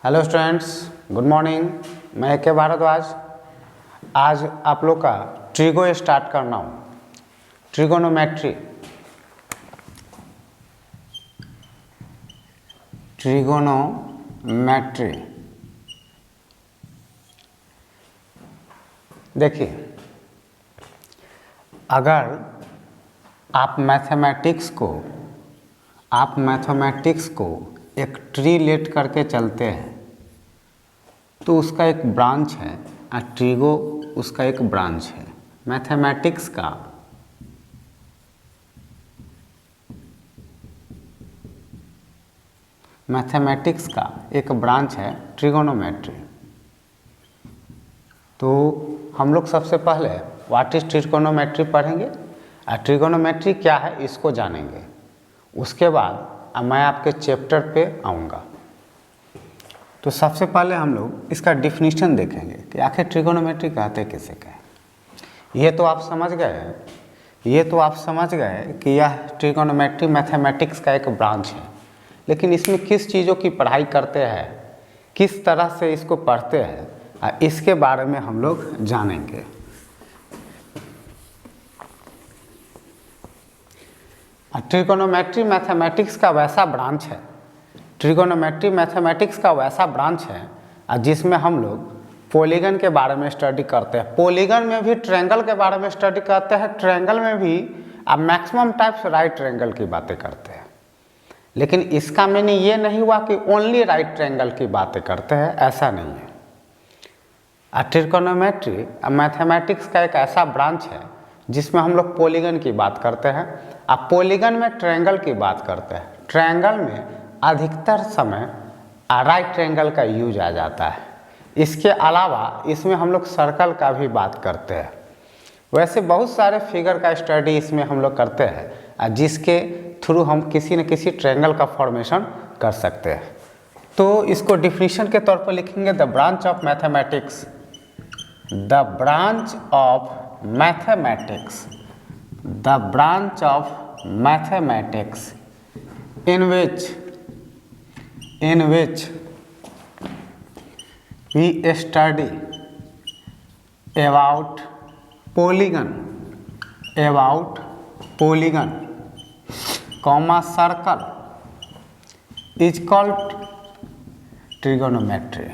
Hello students, good morning. मैं के भारद्वाज। आज आप लोग का ट्रिगो स्टार्ट करना हूँ। Trigonometry, trigonometry. देखिए, अगर आप मैथमेटिक्स को एक ट्री लेट करके चलते हैं तो उसका एक ब्रांच है, ट्रिगो उसका एक ब्रांच है। मैथमेटिक्स का एक ब्रांच है ट्रिगोनोमेट्री। तो हम लोग सबसे पहले व्हाट इज ट्रिगोनोमेट्री पढ़ेंगे और ट्रिगोनोमेट्री क्या है इसको जानेंगे। उसके बाद मैं आपके चैप्टर पे आऊँगा। तो सबसे पहले हम लोग इसका डिफिनीशन देखेंगे कि आखिर ट्रिगोनोमेट्री कहते किसे कहें। ये तो आप समझ गए कि यह ट्रिगोनोमेट्री मैथमेटिक्स का एक ब्रांच है। लेकिन इसमें किस चीज़ों की पढ़ाई करते हैं, किस तरह से इसको पढ़ते हैं, इसके बारे में हम लोग जानेंगे। ट्रिगोनोमेट्री मैथमेटिक्स का वैसा ब्रांच है, ट्रिगोनोमेट्री मैथमेटिक्स का वैसा ब्रांच है जिसमें हम लोग पॉलीगन के बारे में स्टडी करते हैं। पॉलीगन में भी ट्रायंगल के बारे में स्टडी करते हैं। ट्रायंगल में भी आप मैक्सिमम टाइप्स राइट ट्रायंगल की बातें करते हैं। लेकिन इसका मीनिंग ये नहीं हुआ कि ओनली राइट ट्रायंगल की बातें करते हैं, ऐसा नहीं है। ट्रिगोनोमेट्री मैथमेटिक्स का एक ऐसा ब्रांच है जिसमें हम लोग पॉलीगन की बात करते हैं। आप पॉलीगन में ट्रायंगल की बात करते हैं। ट्रायंगल में अधिकतर समय राइट ट्रायंगल का यूज आ जाता है। इसके अलावा इसमें हम लोग सर्कल का भी बात करते हैं। वैसे बहुत सारे फिगर का स्टडी इसमें हम लोग करते हैं जिसके थ्रू हम किसी न किसी ट्रायंगल का फॉर्मेशन कर सकते हैं। तो इसको डिफिनीशन के तौर पर लिखेंगे the branch of mathematics, the branch of mathematics, the branch of mathematics in which we study about polygon, comma circle is called trigonometry.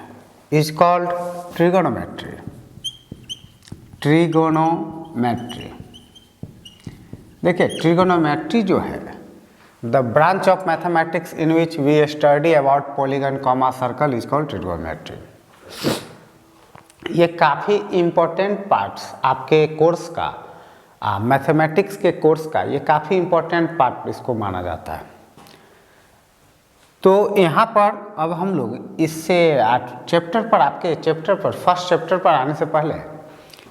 Trigonometry। देखिए, ट्रिगोनोमेट्री जो है the branch of mathematics in which we study about polygon comma circle is called trigonometry. ये काफ़ी important parts आपके course का, mathematics के course का ये काफ़ी इम्पोर्टेंट पार्ट इसको माना जाता है। तो यहाँ पर अब हम लोग इससे आपके चैप्टर पर फर्स्ट चैप्टर पर आने से पहले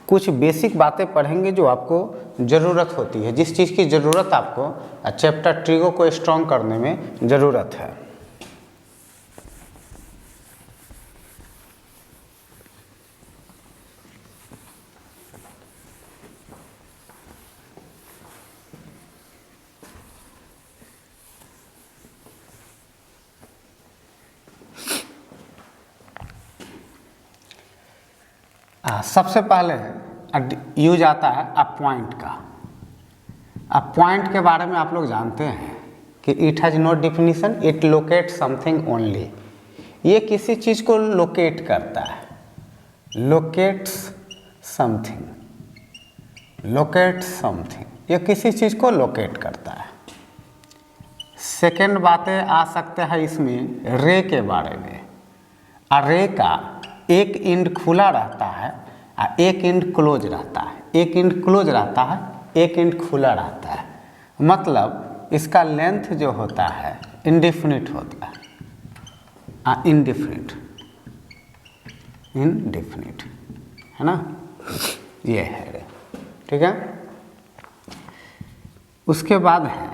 कुछ बेसिक बातें पढ़ेंगे जो आपको ज़रूरत होती है, जिस चीज़ की ज़रूरत आपको चैप्टर ट्रिगो को स्ट्रॉन्ग करने में ज़रूरत है। सबसे पहले यूज आता है पॉइंट का। पॉइंट के बारे में आप लोग जानते हैं कि it has no definition, it locate something only. ये किसी चीज़ को लोकेट करता है, लोकेट्स समथिंग, ये किसी चीज़ को लोकेट करता है। सेकेंड बातें आ सकते हैं इसमें रे के बारे में। रे का एक एंड खुला रहता है और एक एंड क्लोज रहता है, एक एंड क्लोज रहता है, एक एंड खुला रहता है। मतलब इसका लेंथ जो होता है इंडिफिनिट होता है, इनडिफिनिट है ना, ये है। ठीक है। उसके बाद है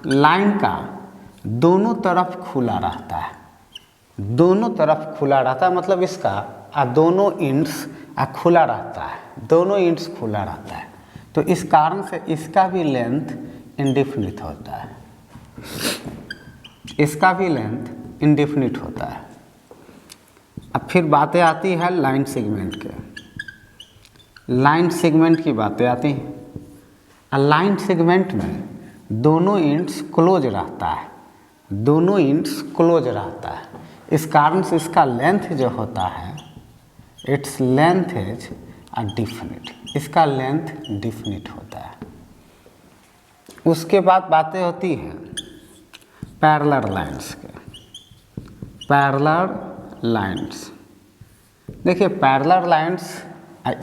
लाइन का दोनों तरफ खुला रहता है, दोनों तरफ खुला रहता है। मतलब इसका दोनों एंड्स खुला रहता है, दोनों एंड्स खुला रहता है। तो इस कारण से इसका भी लेंथ इंडिफिनिट होता है। इसका भी लेंथ इंडेफिनिट होता है। अब फिर बातें आती है लाइन सेगमेंट के। लाइन सेगमेंट की बातें आती हैं। लाइन सेगमेंट में दोनों एंड्स क्लोज रहता है, दोनों एंड्स क्लोज रहता है। इस कारण से इसका लेंथ जो होता है, इट्स लेंथ इज डिफिनिट, इसका लेंथ डिफिनिट होता है। उसके बाद बातें होती हैं पैरेलल लाइंस के। पैरेलल लाइंस, देखिए पैरेलल लाइंस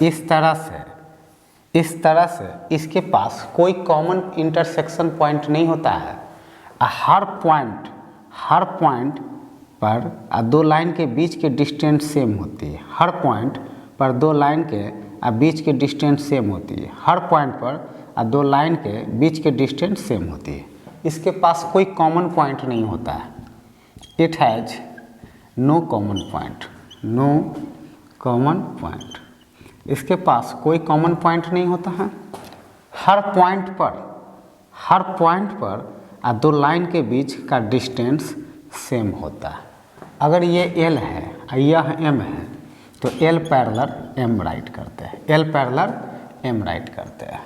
इस तरह से इसके पास कोई कॉमन इंटरसेक्शन पॉइंट नहीं होता है। हर पॉइंट पर दो लाइन के बीच के डिस्टेंस सेम होती है। हर पॉइंट पर दो लाइन के बीच के डिस्टेंस सेम होती है। हर पॉइंट पर दो लाइन के बीच के डिस्टेंस सेम होती है। इसके पास कोई कॉमन पॉइंट नहीं होता है। It has no common point, no common point. इसके पास कोई कॉमन पॉइंट नहीं होता है। हर पॉइंट पर दो लाइन के बीच का डिस्टेंस सेम होता है। अगर ये L है और यह M है तो L पैरेलल M राइट करते हैं, L पैरेलल M राइट करते हैं।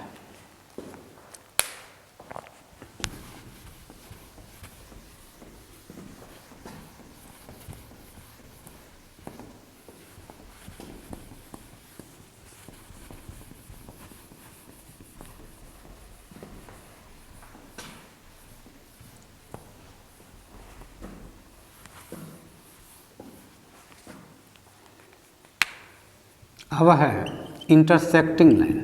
अब है इंटरसेक्टिंग लाइन।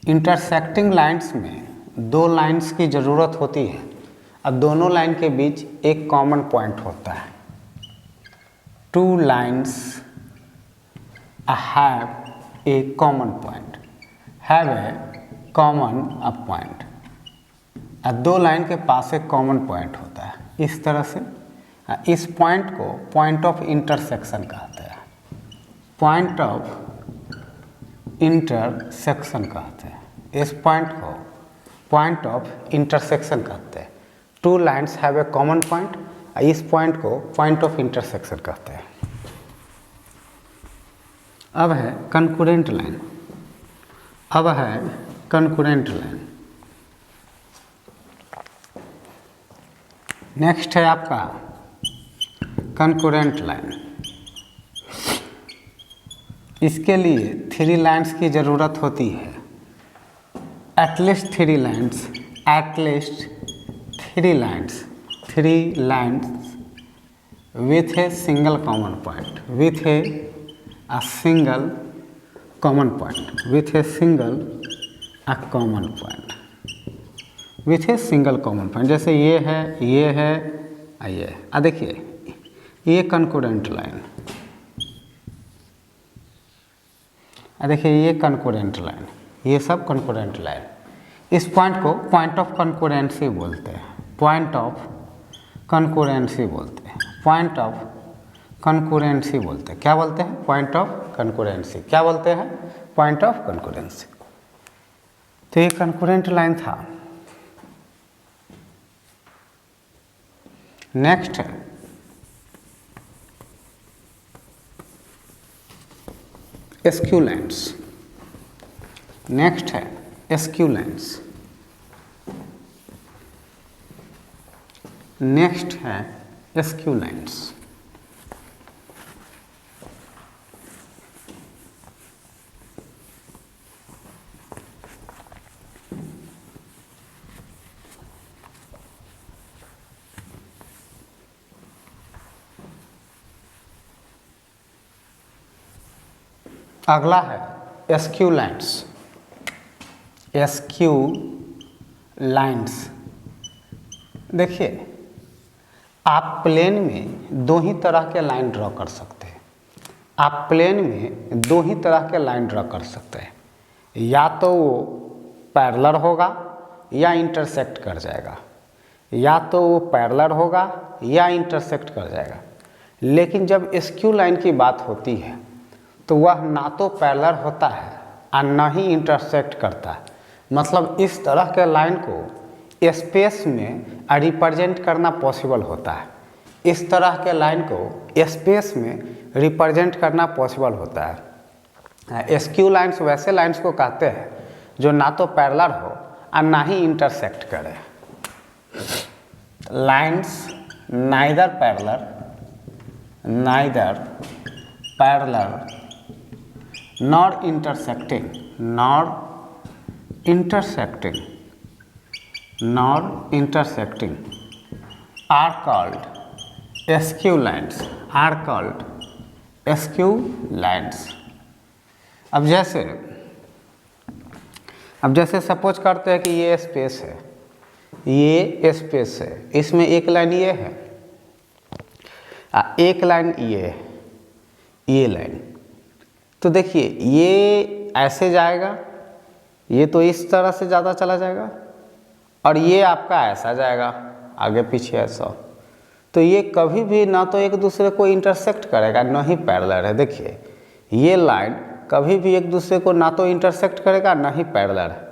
इंटरसेक्टिंग लाइन्स में दो लाइन्स की ज़रूरत होती है और दोनों लाइन के बीच एक कॉमन पॉइंट होता है। Two lines have a common point, have a common point. दो लाइन के पास एक कॉमन पॉइंट होता है। इस तरह से इस पॉइंट को पॉइंट ऑफ इंटरसेक्शन कहते हैं, पॉइंट ऑफ इंटरसेक्शन कहते हैं। इस पॉइंट को पॉइंट ऑफ इंटरसेक्शन कहते हैं। Two lines have a common point, इस पॉइंट को पॉइंट ऑफ इंटरसेक्शन कहते हैं। अब है कंकरेंट लाइन। नेक्स्ट है आपका कंकरेंट लाइन। इसके लिए थ्री लाइन्स की ज़रूरत होती है। At least three lines with a single common point, with a single common point, with a single common point, with a single common point. जैसे ये है, ये है, ये है। देखिए ये कंकरेंट लाइन, देखिए ये कंकरेंट लाइन, ये सब कंकरेंट लाइन। इस पॉइंट को पॉइंट ऑफ कंकरेंसी बोलते हैं, पॉइंट ऑफ कंकरेंसी बोलते हैं, पॉइंट ऑफ कंकरेंसी बोलते हैं। क्या बोलते हैं? Point of concurrency. क्या बोलते हैं? Point of concurrency. तो ये कंकरेंट लाइन था। नेक्स्ट है एस्क्यू लाइन्स। नेक्स्ट है एस्क्यू लाइन्स। नेक्स्ट है एस्क्यू लाइन्स। अगला है एस्क्यू लाइन्स। एस्क्यू लाइन्स, देखिए आप प्लेन में दो ही तरह के लाइन ड्रॉ कर सकते हैं। आप प्लेन में दो ही तरह के लाइन ड्रॉ कर सकते हैं, या तो वो पैरेलल होगा या इंटरसेक्ट कर जाएगा, या तो वो पैरेलल होगा या इंटरसेक्ट कर जाएगा। लेकिन जब एस्क्यू लाइन की बात होती है तो वह ना तो पैरेलल होता है और ना ही इंटरसेक्ट करता है। मतलब इस तरह के लाइन को स्पेस में रिप्रेजेंट करना पॉसिबल होता है। इस तरह के लाइन को स्पेस में रिप्रेजेंट करना पॉसिबल होता है। स्क्यू लाइन्स वैसे लाइन्स को कहते हैं जो ना तो पैरेलल हो और ना ही इंटरसेक्ट करे। Lines neither parallel nor intersecting are called skew lines। अब जैसे सपोज करते हैं कि ये स्पेस है, इसमें एक लाइन ये है, एक लाइन ये लाइन। तो देखिए ये ऐसे जाएगा, ये तो इस तरह से ज़्यादा चला जाएगा और ये आपका ऐसा जाएगा आगे पीछे ऐसा। तो ये कभी भी ना तो एक दूसरे को इंटरसेक्ट करेगा ना ही पैरेलल है। देखिए ये लाइन कभी भी एक दूसरे को ना तो इंटरसेक्ट करेगा ना ही पैरेलल है।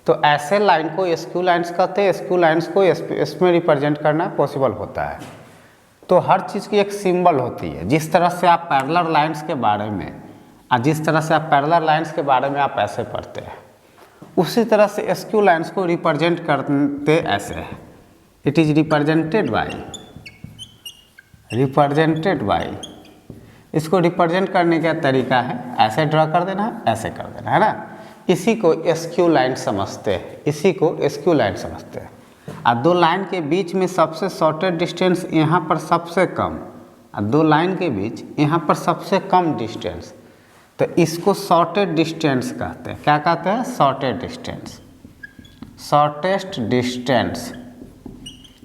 तो ऐसे लाइन को स्क्यू लाइन्स कहते हैं। स्क्यू लाइन्स को इसमें रिप्रेजेंट करना पॉसिबल होता है। तो हर चीज़ की एक सिंबल होती है। जिस तरह से आप पैरेलल लाइन्स के बारे में आप ऐसे पढ़ते हैं, उसी तरह से स्क्यू लाइन्स को रिप्रेजेंट करते ऐसे है। It is represented by. इसको रिप्रेजेंट करने का तरीका है ऐसे ड्रा कर देना, ऐसे कर देना, है ना। इसी को स्क्यू लाइन समझते हैं। और दो लाइन के बीच में सबसे शॉर्टेस्ट डिस्टेंस यहाँ पर सबसे कम, और दो लाइन के बीच यहाँ पर सबसे कम डिस्टेंस, तो इसको शॉर्टेस्ट डिस्टेंस कहते हैं। क्या कहते हैं? Shortest distance.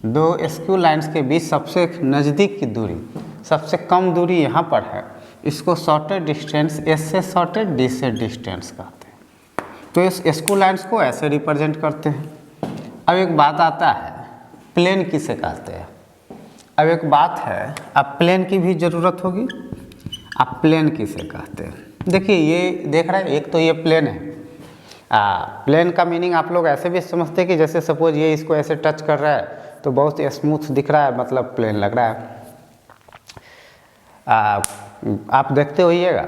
दो स्क्यू लाइन्स के बीच सबसे नज़दीक की दूरी, सबसे कम दूरी यहाँ पर है, इसको शॉर्टेस्ट डिस्टेंस, एस से शॉर्टेस्ट, डी से डिस्टेंस कहते हैं। तो इस स्क्यू लाइन्स को ऐसे रिप्रेजेंट करते हैं। अब एक बात आता है, प्लेन किसे कहते हैं। अब एक बात है, अब प्लेन की भी ज़रूरत होगी। अब प्लेन किसे कहते हैं? देखिए ये देख रहे हैं, एक तो ये प्लेन है। प्लेन का मीनिंग आप लोग ऐसे भी समझते हैं कि जैसे सपोज ये इसको ऐसे टच कर रहा है तो बहुत स्मूथ दिख रहा है, मतलब प्लेन लग रहा है। आप देखते होइएगा,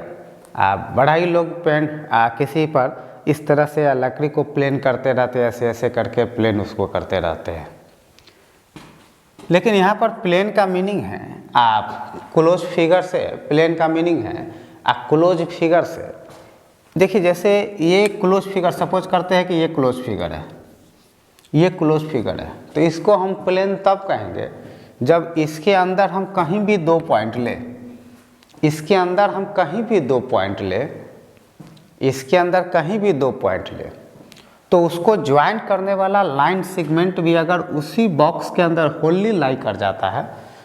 बड़ा ही लोग पेन किसी पर इस तरह से लकड़ी को प्लेन करते रहते हैं, ऐसे ऐसे करके प्लेन उसको करते रहते हैं। लेकिन यहाँ पर प्लेन का मीनिंग है क्लोज फिगर से, प्लेन का मीनिंग है क्लोज फिगर से। देखिए जैसे ये क्लोज फिगर, सपोज करते हैं कि ये क्लोज फिगर है, ये क्लोज फिगर है, तो इसको हम प्लेन तब कहेंगे जब इसके अंदर हम कहीं भी दो पॉइंट ले, इसके अंदर हम कहीं भी दो पॉइंट ले, इसके अंदर कहीं भी दो पॉइंट ले, तो उसको ज्वाइन करने वाला लाइन सेगमेंट भी अगर उसी बॉक्स के अंदर होली लाई कर जाता है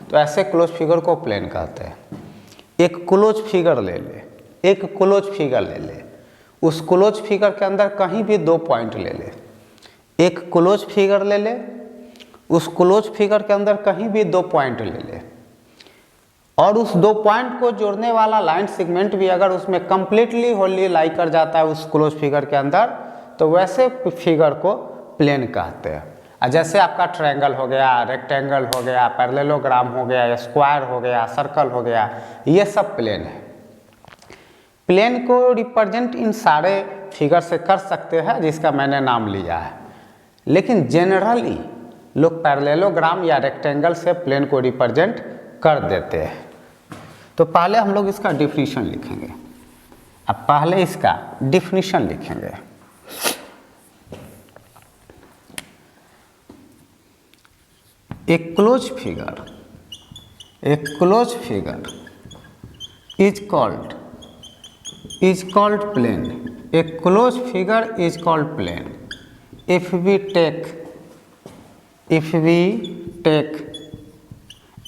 तो ऐसे क्लोज फिगर को प्लेन कहते हैं। एक क्लोज फिगर ले ले, एक क्लोज फिगर ले ले, उस क्लोज फिगर के अंदर कहीं भी दो पॉइंट ले ले, एक क्लोज फिगर ले ले, उस क्लोज फिगर के अंदर कहीं भी दो पॉइंट ले ले, और उस दो पॉइंट को जोड़ने वाला लाइन सेगमेंट भी अगर उसमें कंप्लीटली होली लाई कर जाता है उस क्लोज फिगर के अंदर, तो वैसे फिगर को प्लेन कहते हैं। जैसे आपका ट्रायंगल हो गया, रेक्टेंगल हो गया, पैरेललोग्राम हो गया, स्क्वायर हो गया, सर्कल हो गया, ये सब प्लेन है। प्लेन को रिप्रेजेंट इन सारे फिगर से कर सकते हैं जिसका मैंने नाम लिया है, लेकिन जनरली लोग पैरेललोग्राम या रेक्टेंगल से प्लेन को रिप्रेजेंट कर देते हैं। तो पहले हम लोग इसका डिफिनीशन लिखेंगे। अब पहले इसका डिफिनीशन लिखेंगे। A closed figure is called plane. A closed figure is called plane. If we take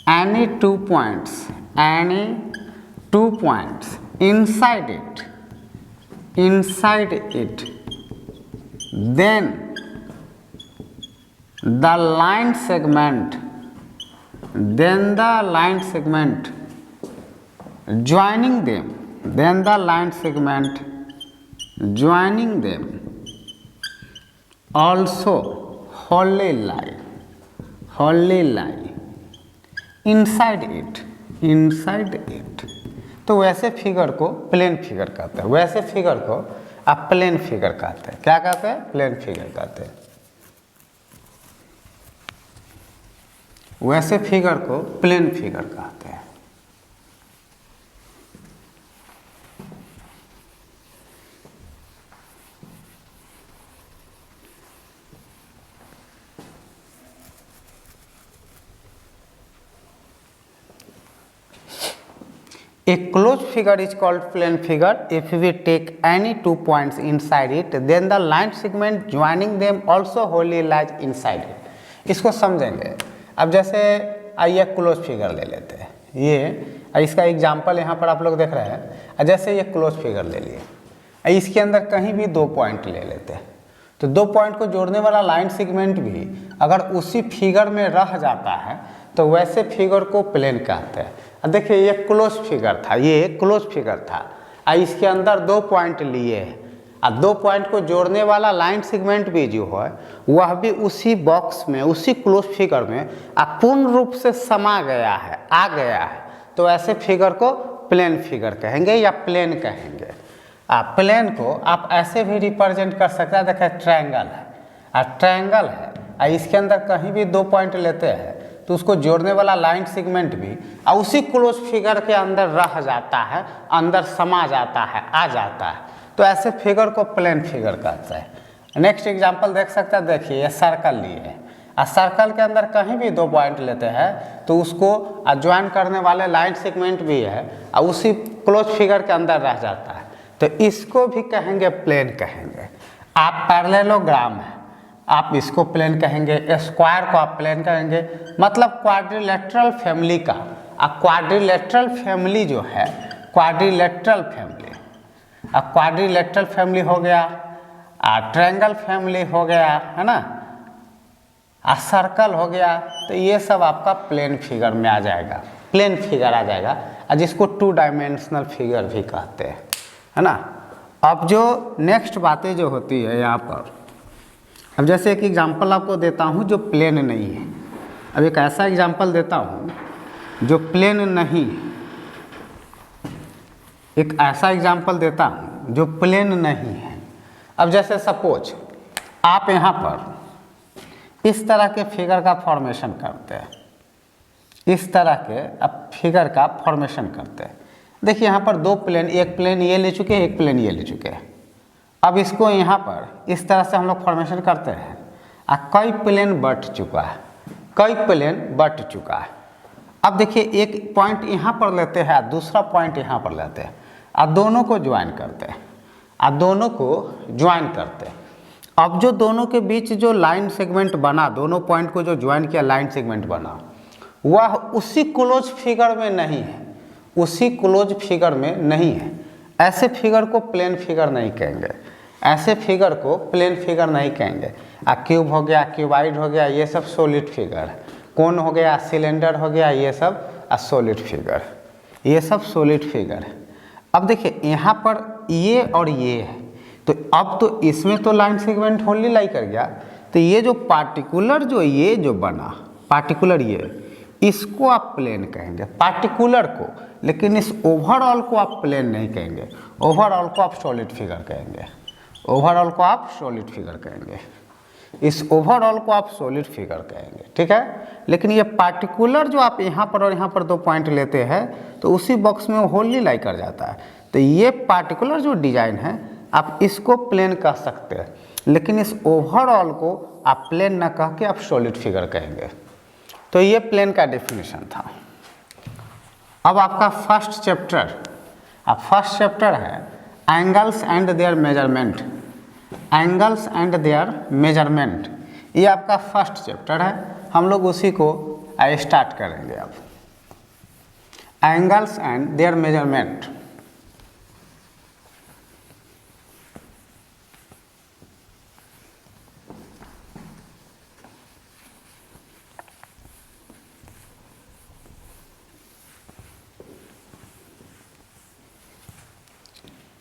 any 2 points inside it, then the line segment joining them also wholly lie inside it। तो वैसे figure को plane figure कहते हैं, वैसे figure को आप plane figure कहते हैं। क्या कहते हैं? प्लेन फिगर कहते हैं। वैसे फिगर को प्लेन फिगर कहते हैं। A closed figure is called plane figure if we take any two points inside it, then the line segment joining them also wholly lies inside it। इसको समझेंगे। अब जैसे आइए क्लोज फिगर ले लेते हैं, ये इसका एग्जांपल यहाँ पर आप लोग देख रहे हैं। जैसे ये क्लोज फिगर ले लिए, इसके अंदर कहीं भी दो पॉइंट ले लेते हैं, तो दो पॉइंट को जोड़ने वाला लाइन सेगमेंट भी अगर उसी फिगर में रह जाता है तो वैसे फिगर को प्लेन कहते हैं। देखिए ये क्लोज फिगर था, ये क्लोज फिगर था, इसके अंदर दो पॉइंट लिए हैं, दो पॉइंट को जोड़ने वाला लाइन सेगमेंट भी जो है वह भी उसी बॉक्स में, उसी क्लोज फिगर में पूर्ण रूप से समा गया है, आ गया है, तो ऐसे फिगर को प्लेन फिगर कहेंगे या प्लेन कहेंगे। प्लेन को आप ऐसे भी रिप्रेजेंट कर सकते हैं। देखिए ट्रायंगल है, ट्रायंगल है, इसके अंदर कहीं भी दो पॉइंट लेते हैं तो उसको जोड़ने वाला लाइन सेगमेंट भी उसी क्लोज फिगर के अंदर रह जाता है, अंदर समा जाता है, आ जाता है, तो ऐसे फिगर को प्लेन फिगर कहते हैं। नेक्स्ट एग्जांपल देख सकते हैं। देखिए ये सर्कल लिए है, सर्कल के अंदर कहीं भी दो पॉइंट लेते हैं तो उसको ज्वाइन करने वाले लाइन सेगमेंट भी है उसी क्लोज फिगर के अंदर रह जाता है, तो इसको भी कहेंगे प्लेन कहेंगे। आप पैरेललोग्राम है, आप इसको प्लेन कहेंगे, स्क्वायर को आप प्लेन कहेंगे, मतलब क्वाड्रिलेटरल फैमिली का। क्वाड्रिलेटरल फैमिली जो है, क्वाड्रिलेटरल फैमिली हो गया, ट्रायंगल फैमिली हो गया, है ना, सर्कल हो गया, तो ये सब आपका प्लेन फिगर में आ जाएगा, प्लेन फिगर आ जाएगा, जिसको टू डायमेंशनल फिगर भी कहते हैं, है ना। अब जो नेक्स्ट बातें जो होती है यहाँ पर, अब जैसे एक एग्जांपल आपको देता हूँ जो प्लेन नहीं है। अब एक ऐसा एग्जांपल देता हूँ जो प्लेन नहीं है, एक ऐसा एग्जांपल देता हूँ जो प्लेन नहीं है। अब जैसे सपोज आप यहाँ पर इस तरह के फिगर का फॉर्मेशन करते हैं, इस तरह के अब फिगर का फॉर्मेशन करते हैं। देखिए यहाँ पर दो प्लेन, एक प्लेन ये ले चुके हैं, एक प्लेन ये ले चुके हैं। अब इसको यहाँ पर इस तरह से हम लोग फॉर्मेशन करते हैं, कई प्लेन बट चुका है, कई प्लेन बट चुका है। अब देखिए एक पॉइंट यहाँ पर लेते हैं, दूसरा पॉइंट यहाँ पर लेते हैं, दोनों को ज्वाइन करते हैं, दोनों को ज्वाइन करते हैं। अब जो दोनों के बीच जो लाइन सेगमेंट बना, दोनों पॉइंट को जो ज्वाइन किया लाइन सेगमेंट बना, वह उसी क्लोज फिगर में नहीं है, उसी क्लोज फिगर में नहीं है। ऐसे फिगर को प्लेन फिगर नहीं कहेंगे, ऐसे फिगर को प्लेन फिगर नहीं कहेंगे। क्यूब हो गया, क्यूबाइड हो गया, ये सब सॉलिड फिगर। कोन हो गया, सिलेंडर हो गया, ये सब सॉलिड फिगर, ये सब सॉलिड फिगर है। अब देखिए यहाँ पर ये और ये है, तो अब तो इसमें तो लाइन सेगमेंट होली लाई कर गया, तो ये जो पार्टिकुलर जो ये जो बना, पार्टिकुलर ये, इसको आप प्लेन कहेंगे, पार्टिकुलर को। लेकिन इस ओवरऑल को आप प्लेन नहीं कहेंगे, ओवरऑल को आप सॉलिड फिगर कहेंगे, ओवरऑल को आप सॉलिड फिगर कहेंगे, इस ओवरऑल को आप सॉलिड फिगर कहेंगे, ठीक है। लेकिन ये पार्टिकुलर जो आप यहाँ पर और यहाँ पर दो पॉइंट लेते हैं तो उसी बॉक्स में होली लाई कर जाता है, तो ये पार्टिकुलर जो डिजाइन है आप इसको प्लेन कह सकते हैं, लेकिन इस ओवरऑल को आप प्लेन न कह के आप सॉलिड फिगर कहेंगे। तो ये प्लेन का डेफिनेशन था। अब आपका फर्स्ट चैप्टर, अब फर्स्ट चैप्टर है angles and their measurement, angles and their measurement, ये आपका फर्स्ट चैप्टर है। हम लोग उसी को स्टार्ट करेंगे। अब angles and their measurement,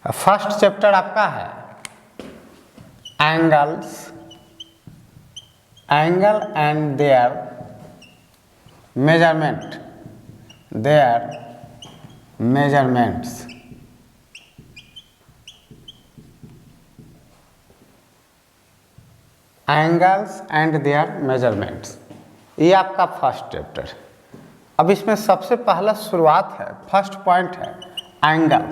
first chapter आपका है angles angle and their measurement, their measurements. Angles and their measurements, ये आपका फर्स्ट चैप्टर। अब इसमें सबसे पहला शुरुआत है, फर्स्ट पॉइंट है एंगल।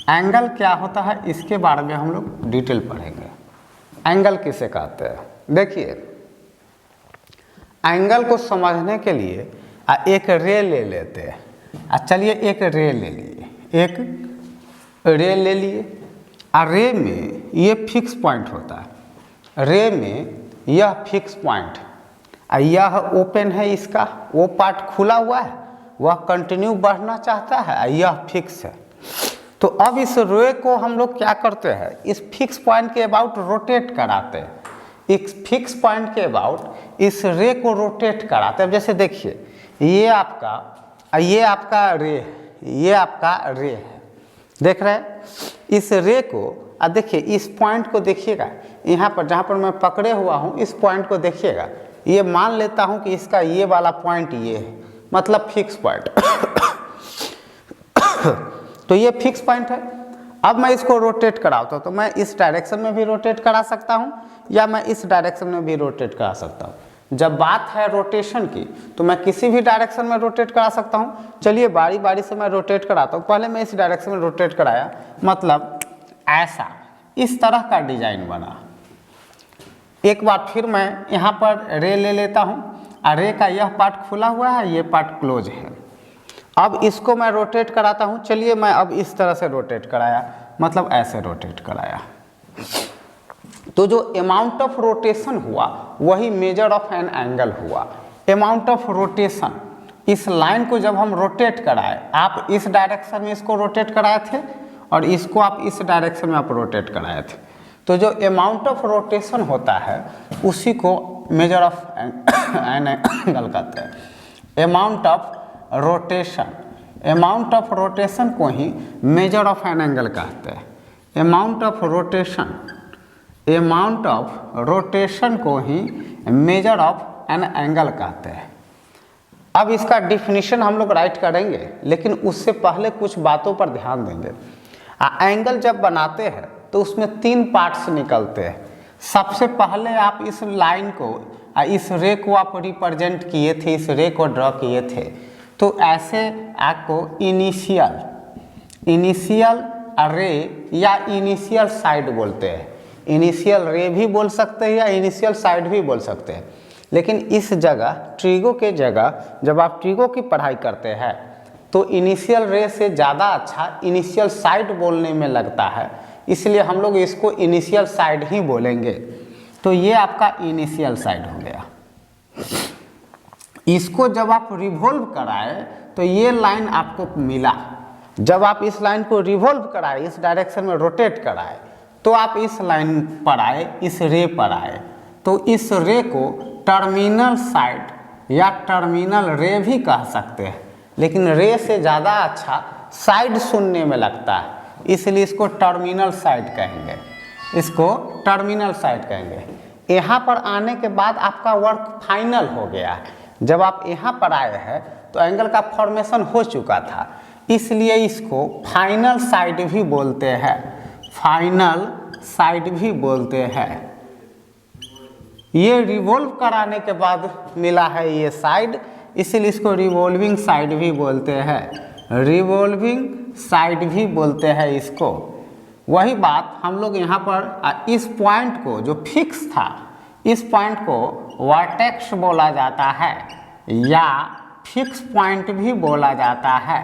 एंगल क्या होता है इसके बारे में हम लोग डिटेल पढ़ेंगे। एंगल किसे कहते हैं? देखिए, एंगल को समझने के लिए एक रे ले लेते हैं। चलिए एक रे ले लिए, एक रे ले लिए। रे में ये फिक्स पॉइंट होता है, रे में यह फिक्स पॉइंट, यह ओपन है, इसका वो पार्ट खुला हुआ है, वह कंटिन्यू बढ़ना चाहता है, यह फिक्स है। तो अब इस रे को हम लोग क्या करते हैं, इस फिक्स पॉइंट के अबाउट रोटेट कराते हैं। इस फिक्स पॉइंट के अबाउट इस रे को रोटेट कराते हैं। अब जैसे देखिए, ये आपका रे, ये आपका रे है, देख रहे हैं इस रे को। अब देखिए इस पॉइंट को देखिएगा, यहाँ पर जहाँ पर मैं पकड़े हुआ हूँ, इस पॉइंट को देखिएगा। ये मान लेता हूँ कि इसका ये वाला पॉइंट ये है, मतलब फिक्स पॉइंट। तो ये फिक्स पॉइंट है। अब मैं इसको रोटेट कराता हूँ, तो मैं इस डायरेक्शन में भी रोटेट करा सकता हूँ या मैं इस डायरेक्शन में भी रोटेट करा सकता हूँ। जब बात है रोटेशन की, तो मैं किसी भी डायरेक्शन में रोटेट करा सकता हूँ। चलिए बारी बारी से मैं रोटेट कराता हूँ। पहले मैं इस डायरेक्शन में रोटेट कराया, मतलब ऐसा, इस तरह का डिजाइन बना। एक बार फिर मैं यहाँ पर रे ले लेता हूँ, रे का यह पार्ट खुला हुआ है, ये पार्ट क्लोज है। अब इसको मैं रोटेट कराता हूँ। चलिए मैं अब इस तरह से रोटेट कराया, मतलब ऐसे रोटेट कराया। तो जो अमाउंट ऑफ रोटेशन हुआ वही मेजर ऑफ एन एंगल हुआ। अमाउंट ऑफ रोटेशन, इस लाइन को जब हम रोटेट कराए, आप इस डायरेक्शन में इसको रोटेट कराए थे और इसको आप इस डायरेक्शन में आप रोटेट कराए थे। तो जो अमाउंट ऑफ रोटेशन होता है उसी को मेजर ऑफ एन एंगल कहते हैं। Amount of rotation, amount of rotation को ही मेजर ऑफ एन एंगल कहते हैं। Amount of rotation, amount of rotation को ही मेजर ऑफ एन एंगल कहते हैं। अब इसका डिफिनीशन हम लोग राइट करेंगे, लेकिन उससे पहले कुछ बातों पर ध्यान देंगे। एंगल जब बनाते हैं तो उसमें 3 पार्ट्स निकलते हैं। सबसे पहले आप इस लाइन को, इस रे को आप रिप्रेजेंट किए थे, इस रे को ड्रॉ किए थे, तो ऐसे आपको इनिशियल रे या इनिशियल साइड बोलते हैं। इनिशियल रे भी बोल सकते हैं या इनिशियल साइड भी बोल सकते हैं। लेकिन इस जगह ट्रिगो के जगह जब आप ट्रिगो की पढ़ाई करते हैं तो इनिशियल रे से ज़्यादा अच्छा इनिशियल साइड बोलने में लगता है, इसलिए हम लोग इसको इनिशियल साइड ही बोलेंगे। तो ये आपका इनिशियल साइड हो गया। इसको जब आप रिवॉल्व कराए तो ये लाइन आपको मिला। जब आप इस लाइन को रिवॉल्व कराए, इस डायरेक्शन में रोटेट कराए, तो आप इस लाइन पर आए, इस रे पर आए, तो इस रे को टर्मिनल साइड या टर्मिनल रे भी कह सकते हैं। लेकिन रे से ज़्यादा अच्छा साइड सुनने में लगता है, इसलिए इसको टर्मिनल साइड कहेंगे, इसको टर्मिनल साइड कहेंगे। यहाँ पर आने के बाद आपका वर्क फाइनल हो गया है। जब आप यहाँ पर आए हैं तो एंगल का फॉर्मेशन हो चुका था, इसलिए इसको फाइनल साइड भी बोलते हैं, फाइनल साइड भी बोलते हैं। ये रिवॉल्व कराने के बाद मिला है ये साइड, इसलिए इसको रिवॉल्विंग साइड भी बोलते हैं, रिवॉल्विंग साइड भी बोलते हैं इसको। वही बात हम लोग यहाँ पर इस पॉइंट को जो फिक्स था, इस पॉइंट को वर्टेक्स बोला जाता है या फिक्स पॉइंट भी बोला जाता है,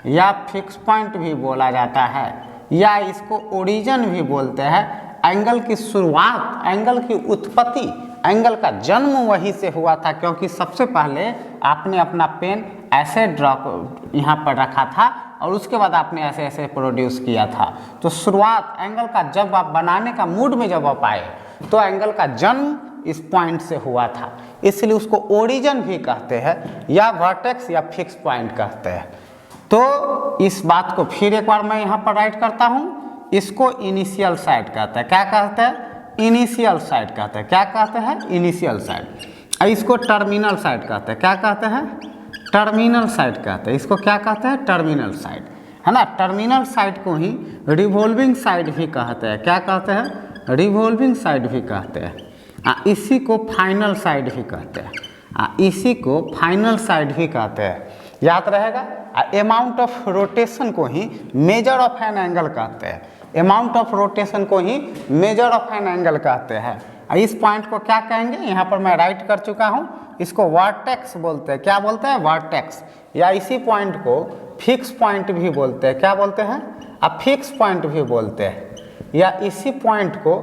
या फिक्स पॉइंट भी बोला जाता है, या इसको ओरिजिन भी बोलते हैं। एंगल की शुरुआत, एंगल की उत्पत्ति, एंगल का जन्म वहीं से हुआ था, क्योंकि सबसे पहले आपने अपना पेन ऐसे ड्रॉ यहाँ पर रखा था और उसके बाद आपने ऐसे ऐसे प्रोड्यूस किया था। तो शुरुआत एंगल का जब आप बनाने का मूड में जब आप आए तो एंगल का जन्म इस पॉइंट से हुआ था, इसलिए उसको ओरिजिन भी कहते हैं या वर्टेक्स या फिक्स पॉइंट कहते हैं। तो इस बात को फिर एक बार मैं यहाँ पर राइट करता हूँ, इसको इनिशियल साइड कहते हैं। क्या कहते हैं? इनिशियल साइड कहते हैं। क्या कहते हैं? Initial side. इसको टर्मिनल साइड कहते हैं। क्या कहते हैं? टर्मिनल साइड कहते हैं। इसको क्या कहते हैं? टर्मिनल साइड, है ना। टर्मिनल साइड को ही रिवॉल्विंग साइड भी कहते हैं। क्या कहते हैं? रिवॉल्विंग साइड भी कहते हैं। इसी को फाइनल साइड भी कहते हैं। इसी को फाइनल साइड भी कहते हैं, याद रहेगा। अमाउंट ऑफ रोटेशन को ही मेजर ऑफ एन एंगल कहते हैं। अमाउंट ऑफ रोटेशन को ही मेजर ऑफ एन एंगल कहते हैं। इस पॉइंट को क्या कहेंगे? यहाँ पर मैं राइट कर चुका हूँ, इसको वर्टेक्स बोलते हैं। क्या बोलते हैं? वर्टेक्स। या इसी पॉइंट को फिक्स पॉइंट भी बोलते हैं। क्या बोलते हैं? फिक्स पॉइंट भी बोलते हैं। या इसी पॉइंट को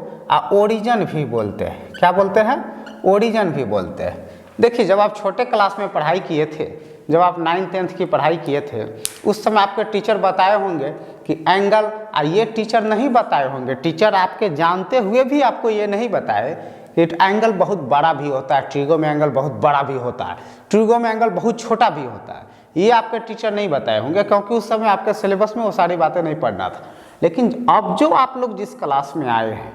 ओरिजिन भी बोलते हैं। क्या बोलते हैं? ओरिजिन भी बोलते हैं। देखिए, जब आप छोटे क्लास में पढ़ाई किए थे, जब आप 9th-10th की पढ़ाई किए थे, उस समय आपके टीचर बताए होंगे कि एंगल, ये टीचर नहीं बताए होंगे, टीचर आपके जानते हुए भी आपको ये नहीं बताए कि एंगल बहुत बड़ा भी होता है, ट्रिगो में एंगल बहुत बड़ा भी होता है, ट्रिगो में एंगल बहुत छोटा भी होता है। ये आपके टीचर नहीं बताए होंगे, क्योंकि उस समय आपके सिलेबस में वो सारी बातें नहीं पढ़ना था। लेकिन अब जो आप लोग जिस क्लास में आए हैं,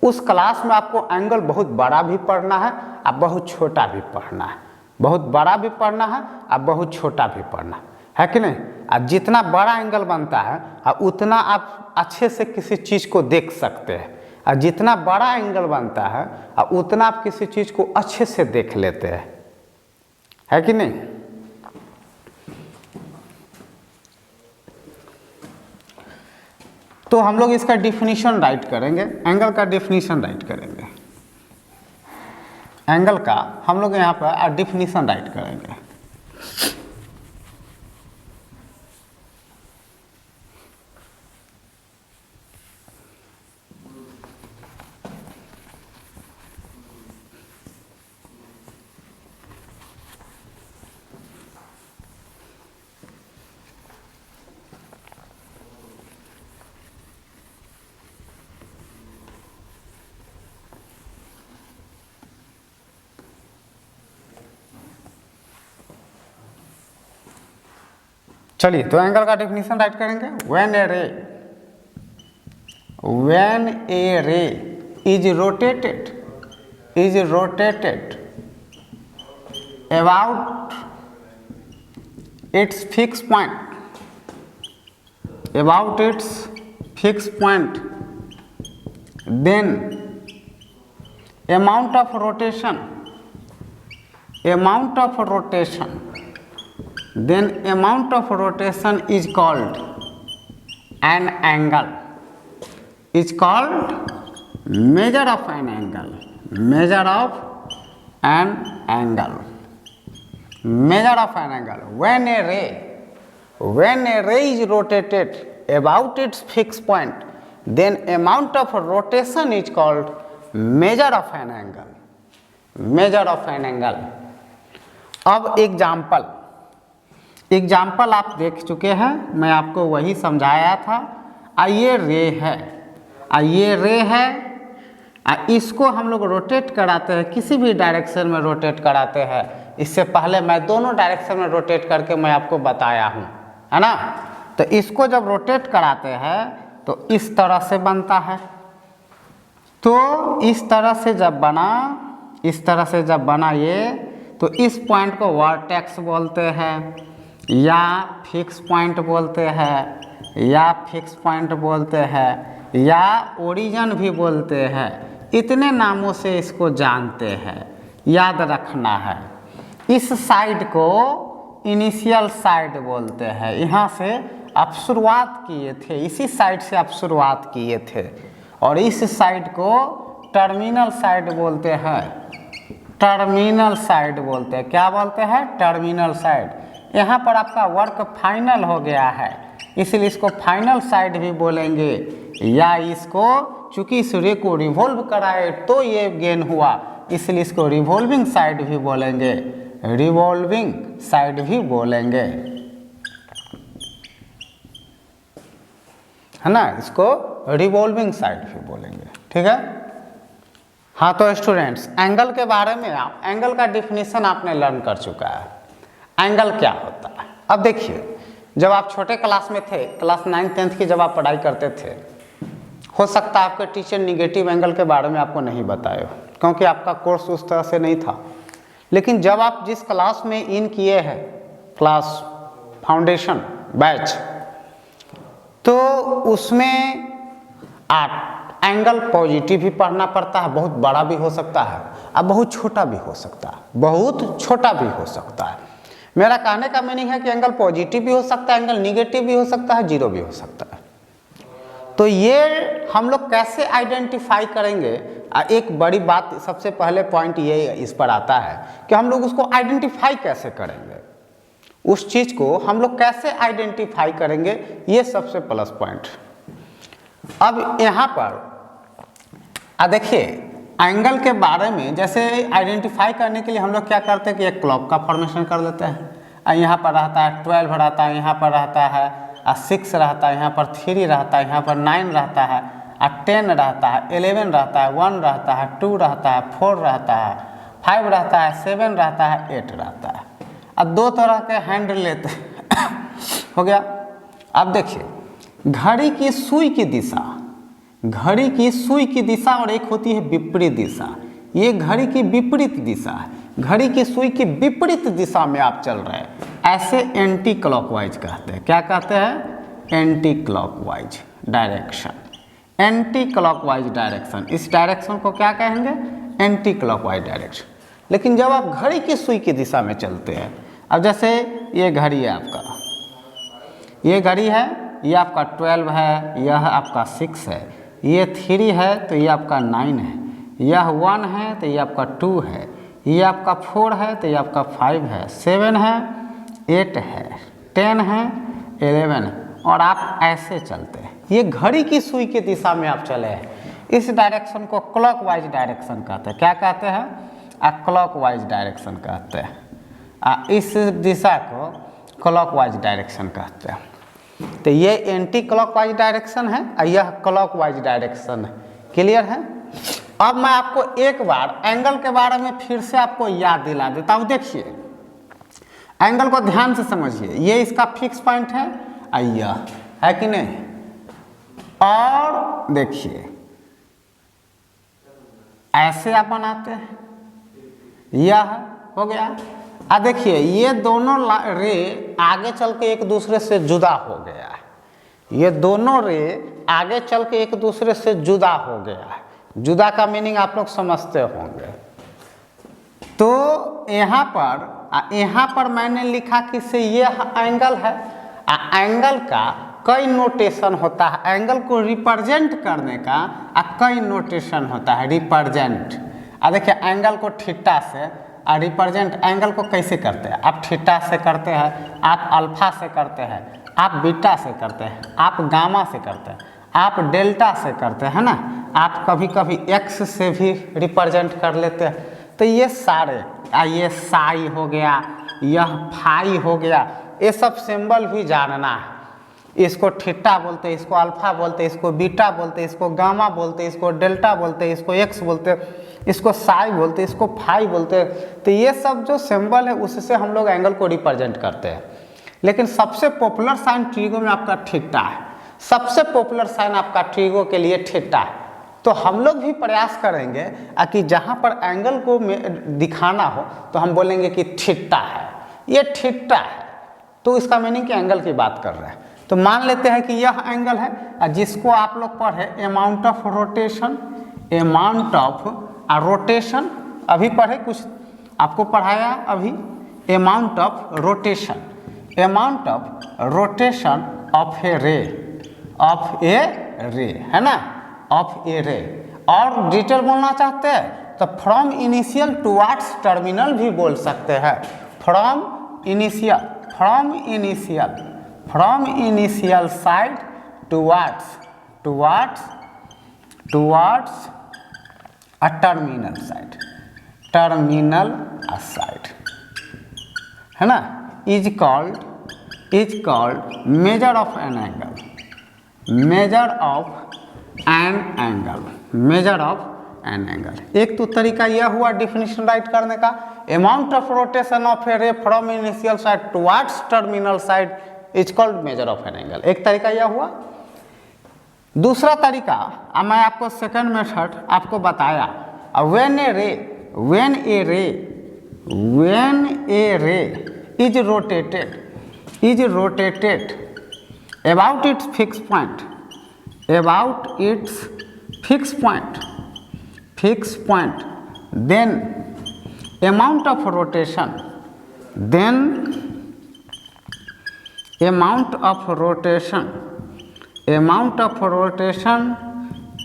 उस क्लास में आपको एंगल बहुत बड़ा भी पढ़ना है, अब बहुत छोटा भी पढ़ना है। बहुत बड़ा भी पढ़ना है, अब बहुत छोटा भी पढ़ना है कि नहीं। अब जितना बड़ा एंगल बनता है, उतना आप अच्छे से किसी चीज़ को देख सकते हैं। और जितना बड़ा एंगल बनता है, उतना आप किसी चीज़ को अच्छे से देख लेते हैं, है कि नहीं। तो हम लोग इसका डिफिनीशन राइट करेंगे, एंगल का डिफिनीशन राइट करेंगे। एंगल का हम लोग यहाँ पर डिफिनीशन राइट करेंगे। चलिए, तो एंगल का डेफिनेशन राइट करेंगे। When a ray is rotated about its fix point, then amount of rotation is called an angle, is called measure of an angle, when a ray is rotated about its fixed point, then amount of rotation is called measure of an angle. अब example आप देख चुके हैं, मैं आपको वही समझाया था। ये रे है, इसको हम लोग रोटेट कराते हैं, किसी भी डायरेक्शन में रोटेट कराते हैं। इससे पहले मैं दोनों डायरेक्शन में रोटेट करके मैं आपको बताया हूँ, है ना। तो इसको जब रोटेट कराते हैं तो इस तरह से बनता है। तो इस तरह से जब बना ये, तो इस पॉइंट को वर्टेक्स बोलते हैं, या फिक्स पॉइंट बोलते हैं, या ओरिजिन भी बोलते हैं। इतने नामों से इसको जानते हैं, याद रखना है। इस साइड को इनिशियल साइड बोलते हैं। यहाँ से आप शुरुआत किए थे, इसी साइड से आप शुरुआत किए थे। और इस साइड को टर्मिनल साइड बोलते हैं। क्या बोलते हैं? Terminal side. यहाँ पर आपका वर्क फाइनल हो गया है, इसलिए इसको फाइनल साइड भी बोलेंगे। या इसको, चूंकि इस रे को रिवॉल्व कराए तो ये गेन हुआ, इसलिए इसको रिवॉल्विंग साइड भी बोलेंगे, है ना। इसको रिवॉल्विंग साइड भी बोलेंगे, ठीक है। हाँ, तो स्टूडेंट्स, एंगल के बारे में एंगल का डिफिनीशन आपने लर्न कर चुका है। एंगल क्या होता है? अब देखिए, जब आप छोटे क्लास में थे, क्लास 9th-10th की जब आप पढ़ाई करते थे, हो सकता है आपके टीचर निगेटिव एंगल के बारे में आपको नहीं बताए हो, क्योंकि आपका कोर्स उस तरह से नहीं था। लेकिन जब आप जिस क्लास में इन किए हैं, क्लास फाउंडेशन बैच, तो उसमें आप एंगल पॉजिटिव भी पढ़ना पड़ता है, बहुत बड़ा भी हो सकता है और बहुत छोटा भी हो सकता है, बहुत छोटा भी हो सकता है। मेरा कहने का मीनिंग है कि एंगल पॉजिटिव भी हो सकता है, एंगल निगेटिव भी हो सकता है, जीरो भी हो सकता है। तो ये हम लोग कैसे आइडेंटिफाई करेंगे? एक बड़ी बात, सबसे पहले पॉइंट ये इस पर आता है कि हम लोग उसको आइडेंटिफाई कैसे करेंगे, उस चीज़ को हम लोग कैसे आइडेंटिफाई करेंगे, ये सबसे प्लस पॉइंट। अब यहाँ पर देखिए एंगल के बारे में जैसे आइडेंटिफाई करने के लिए हम लोग क्या करते हैं कि एक क्लॉक का फॉर्मेशन कर लेते हैं। यहाँ पर रहता है 12 रहता है, यहाँ पर रहता है 6 रहता है, यहाँ पर 3 रहता है, यहाँ पर 9 रहता है, 10 रहता है, 11 रहता है, 1 रहता है, 2 रहता है, 4 रहता है, 5 रहता है, 7 रहता है, 8 रहता है। अब 2 तरह के हैंड लेते हो गया। अब देखिए घड़ी की सुई की दिशा, घड़ी की सुई की दिशा और एक होती है विपरीत दिशा। ये घड़ी की विपरीत दिशा है, घड़ी की सुई की विपरीत दिशा में आप चल रहे हैं, ऐसे एंटी क्लॉकवाइज कहते हैं। क्या कहते हैं? Anti clockwise direction, anti clockwise direction. इस डायरेक्शन को क्या कहेंगे? Anti clockwise direction. लेकिन जब आप घड़ी की सुई की दिशा में चलते हैं, अब जैसे ये घड़ी है आपका, ये घड़ी है, ये आपका 12 है, यह आपका 6 है, ये 3 है तो ये आपका 9 है, यह 1 है तो ये आपका 2 है, ये आपका 4 है तो ये आपका 5 है, 7 है, 8 है, 10 है, 11 है, और आप ऐसे चलते हैं। ये घड़ी की सुई की दिशा में आप चले हैं। इस डायरेक्शन को क्लॉकवाइज डायरेक्शन कहते हैं। क्या कहते हैं? क्लॉकवाइज डायरेक्शन कहते हैं। इस दिशा को क्लॉकवाइज डायरेक्शन कहते हैं। तो ये एंटी क्लॉकवाइज डायरेक्शन है और यह क्लॉकवाइज डायरेक्शन है। क्लियर है? अब मैं आपको एक बार एंगल के बारे में फिर से आपको याद दिला देता हूँ। देखिए एंगल को ध्यान से समझिए, ये इसका फिक्स पॉइंट है, यह है कि नहीं? और देखिए ऐसे आप बनाते हैं, यह हो गया। अब देखिए ये दोनों रे आगे चल के एक दूसरे से जुदा हो गया है। ये दोनों रे आगे चल के एक दूसरे से जुदा हो गया है। जुदा का मीनिंग आप लोग समझते होंगे। तो यहाँ पर मैंने लिखा कि से ये एंगल है। एंगल का कई नोटेशन होता है, एंगल को रिप्रेजेंट करने का कई नोटेशन होता है। रिप्रेजेंट, देखिए एंगल को थीटा से रिप्रेजेंट एंगल को कैसे करते हैं? आप थीटा से करते हैं, आप अल्फा से करते हैं, आप बीटा से करते हैं, आप गामा से करते हैं, आप डेल्टा से करते हैं ना, आप कभी कभी एक्स से भी रिप्रेजेंट कर लेते हैं। तो ये सारे, ये साई हो गया, यह फाई हो गया, ये सब सिंबल भी जानना है। इसको थीटा बोलते हैं, इसको अल्फा बोलते हैं, इसको बीटा बोलते हैं, इसको गामा बोलते हैं, इसको डेल्टा बोलते हैं, इसको एक्स बोलते हैं, इसको साई बोलते हैं, इसको फाई बोलते हैं। तो ये सब जो सिंबल है उससे हम लोग एंगल को रिप्रेजेंट करते हैं। लेकिन सबसे पॉपुलर साइन ट्रीगो में आपका थीटा है। सबसे पॉपुलर साइन आपका ट्रीगो के लिए थीटा है। तो हम लोग भी प्रयास करेंगे कि जहाँ पर एंगल को दिखाना हो तो हम बोलेंगे कि थीटा है, ये थीटा है। तो इसका मीनिंग कि एंगल की बात कर रहे हैं। तो मान लेते हैं कि यह एंगल है, जिसको आप लोग पढ़े amount of rotation, amount of rotation अभी पढ़े, कुछ आपको पढ़ाया अभी, amount of rotation, amount of rotation of a ray, of a रे, है ना, ऑफ ए रे। और डिटेल बोलना चाहते हैं तो फ्रॉम इनिशियल टुवार्ड्स टर्मिनल भी बोल सकते हैं। From initial, from initial, from initial side towards, towards, towards a terminal side, terminal side, है ना, is called measure of an angle, measure of an angle, measure of an angle। एक तो तरीका यह हुआ डिफिनीशन राइट करने का, amount of rotation of a रे from initial side towards terminal side is called measure of an angle. एक तरीका यह हुआ। दूसरा तरीका, अब मैं आपको सेकंड मेथड आपको बताया, when a ray is rotated about its fixed point, then amount of rotation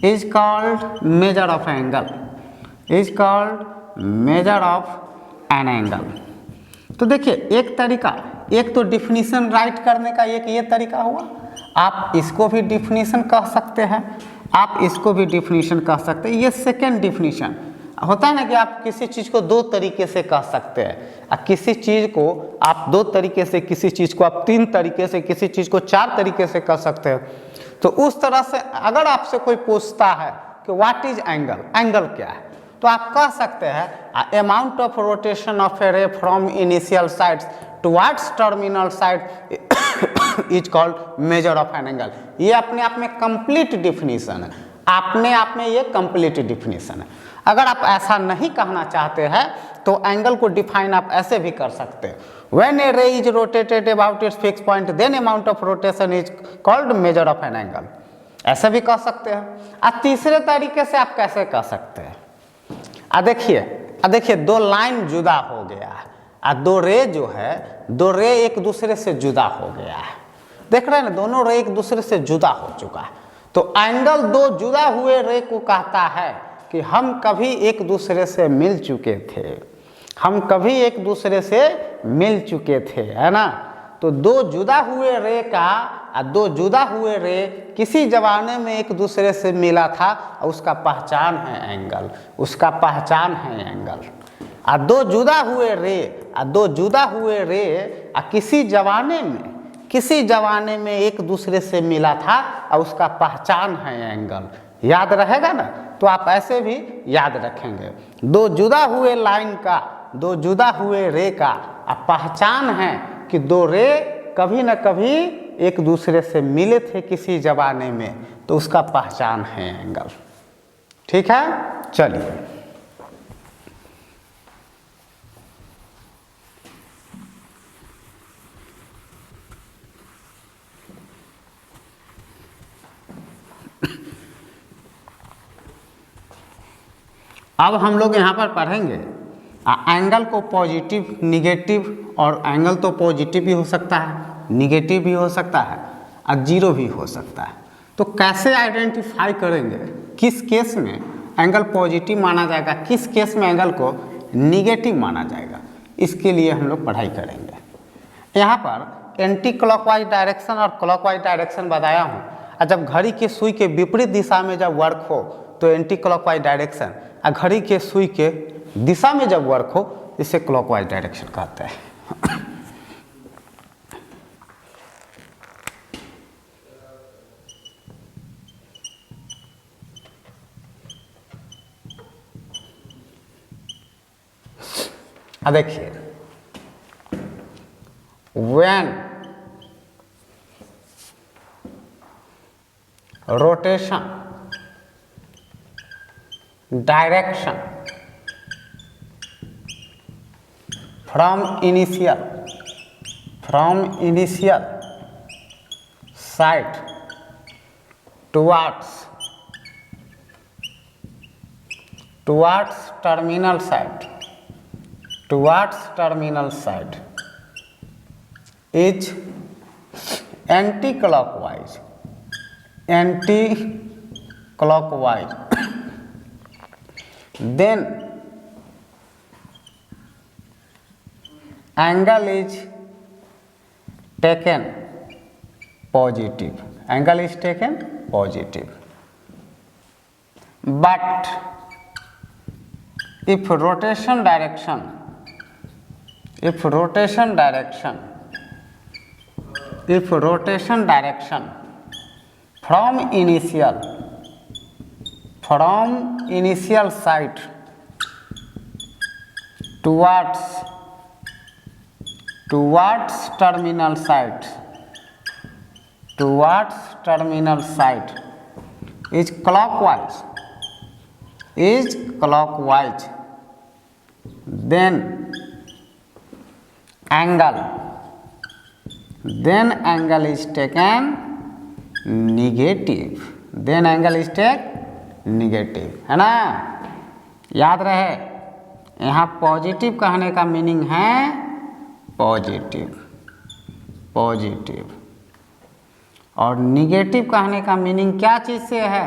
is called measure of angle, an angle. तो देखिए एक तरीका, एक तो डिफिनीशन राइट करने का एक ये तरीका हुआ, आप इसको भी डिफिनीशन कह सकते हैं, आप इसको भी डिफिनीशन कह सकते हैं। ये सेकेंड डिफिनीशन होता है ना कि आप किसी चीज़ को दो तरीके से कह सकते हैं, किसी चीज़ को आप दो तरीके से, किसी चीज़ को आप तीन तरीके से, किसी चीज़ को चार तरीके से कह सकते हैं। तो उस तरह से अगर आपसे कोई पूछता है कि व्हाट इज एंगल, एंगल क्या है, तो आप कह सकते हैं amount of rotation of a रे from initial sides towards terminal side is called measure of an angle. ये अपने आप में कंप्लीट डिफिनीशन है, अपने आप में ये कंप्लीट डिफिनीशन है। अगर आप ऐसा नहीं कहना चाहते हैं तो एंगल को डिफाइन आप ऐसे भी कर सकते हैं, when a ray is rotated about its fix point then amount of rotation is called measure of an angle, ऐसे भी कह सकते हैं। और तीसरे तरीके से आप कैसे कह सकते हैं, देखिए दो लाइन जुदा हो गया है, दो रे जो है, दो रे एक दूसरे से जुदा हो गया है, देख रहे हैं ना, दोनों रे एक दूसरे से जुदा हो चुका है। तो एंगल दो जुदा हुए रे को कहता है कि हम कभी एक दूसरे से मिल चुके थे, है ना। तो दो जुदा हुए रे का, दो जुदा हुए रे किसी जमाने में एक दूसरे से मिला था, उसका पहचान है एंगल, दो जुदा हुए रे किसी जमाने में एक दूसरे से मिला था और उसका पहचान है एंगल। याद रहेगा ना, तो आप ऐसे भी याद रखेंगे, दो जुदा हुए लाइन का, दो जुदा हुए रे का पहचान है कि दो रे कभी न कभी एक दूसरे से मिले थे किसी जमाने में, तो उसका पहचान है एंगल। ठीक है, चलिए अब हम लोग यहाँ पर पढ़ेंगे एंगल को पॉजिटिव, निगेटिव, और एंगल तो पॉजिटिव भी हो सकता है, निगेटिव भी हो सकता है और जीरो भी हो सकता है। तो कैसे आइडेंटिफाई करेंगे किस केस में एंगल पॉजिटिव माना जाएगा, किस केस में एंगल को निगेटिव माना जाएगा, इसके लिए हम लोग पढ़ाई करेंगे। यहाँ पर एंटी क्लॉकवाइज डायरेक्शन और क्लॉकवाइज डायरेक्शन बताया हूँ, और जब घड़ी के सुई के विपरीत दिशा में जब वर्क हो तो एंटी क्लॉकवाइज डायरेक्शन, और घड़ी के सुई के दिशा में जब वर्क हो इसे क्लॉकवाइज डायरेक्शन कहते हैं। देखिए when rotation direction from initial side towards terminal side is anti-clockwise then angle is taken positive, but if rotation direction from initial side towards terminal side is clockwise, then angle is taken negative, है ना। याद रहे, यहाँ positive कहने का meaning है positive, और negative कहने का मीनिंग क्या चीज़ से है,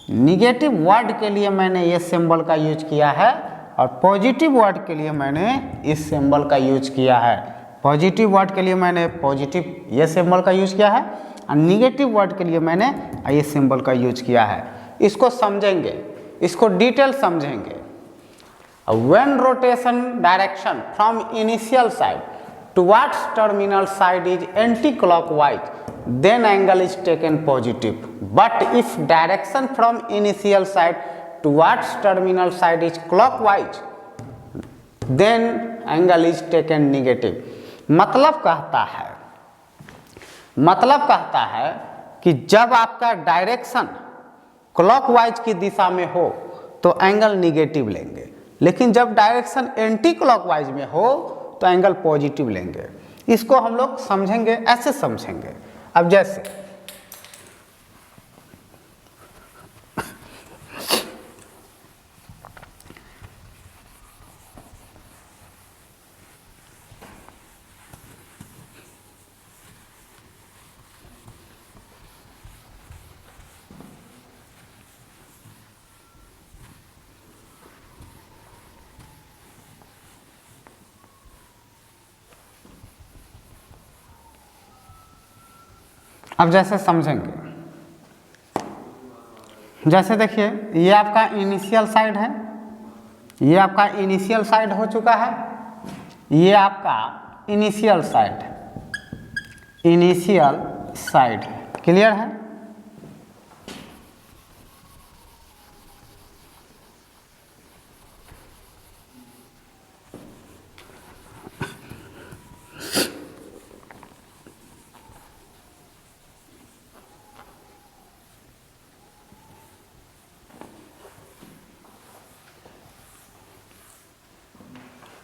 निगेटिव वर्ड के लिए मैंने ये सिंबल का यूज किया है, और पॉजिटिव वर्ड के लिए मैंने इस सिंबल का यूज किया है। पॉजिटिव वर्ड के लिए मैंने पॉजिटिव ये सिंबल का यूज किया है, और निगेटिव वर्ड के लिए मैंने ये सिंबल का यूज किया है। इसको समझेंगे, इसको डिटेल समझेंगे। When rotation direction from initial side towards terminal side is anti-clockwise, then angle is taken positive. But if direction from initial side towards terminal side is clockwise, then angle is taken negative. मतलब कहता है कि जब आपका direction clockwise की दिशा में हो तो एंगल निगेटिव लेंगे, लेकिन जब डायरेक्शन एंटी क्लॉकवाइज में हो तो एंगल पॉजिटिव लेंगे। इसको हम लोग समझेंगे, ऐसे समझेंगे। अब जैसे जैसे समझेंगे, जैसे देखिए ये आपका इनिशियल साइड है, ये आपका इनिशियल साइड हो चुका है, ये आपका इनिशियल साइड है। क्लियर है।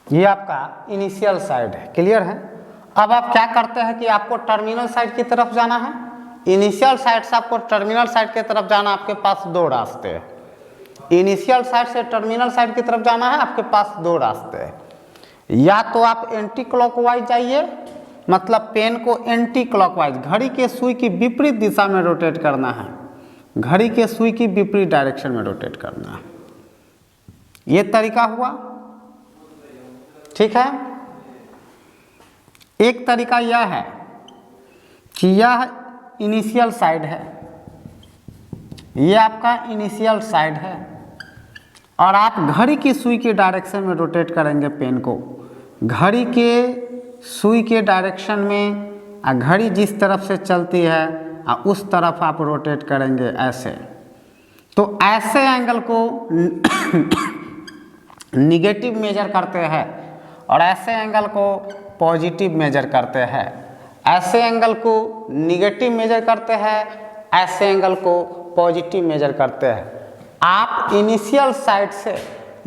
ये आपका इनिशियल साइड है। क्लियर है। अब आप क्या करते हैं कि आपको टर्मिनल साइड की तरफ जाना है। इनिशियल साइड से आपको टर्मिनल साइड की तरफ जाना, आपके पास दो रास्ते हैं। इनिशियल साइड से टर्मिनल साइड की तरफ जाना है, आपके पास दो रास्ते हैं। या तो आप एंटी क्लॉकवाइज जाइए, मतलब पेन को एंटी क्लॉकवाइज, घड़ी के सुई की विपरीत दिशा में रोटेट करना है, घड़ी के सुई की विपरीत डायरेक्शन में रोटेट करना है। ये तरीका हुआ, ठीक है। एक तरीका यह है कि यह इनिशियल साइड है, ये आपका इनिशियल साइड है, और आप घड़ी की सुई के डायरेक्शन में रोटेट करेंगे पेन को। घड़ी के सुई के डायरेक्शन में, घड़ी जिस तरफ से चलती है उस तरफ आप रोटेट करेंगे ऐसे। तो ऐसे एंगल को निगेटिव मेजर करते हैं और ऐसे एंगल को पॉजिटिव मेजर करते हैं। ऐसे एंगल को निगेटिव मेजर करते हैं, ऐसे एंगल को पॉजिटिव मेजर करते हैं। आप इनिशियल साइड से,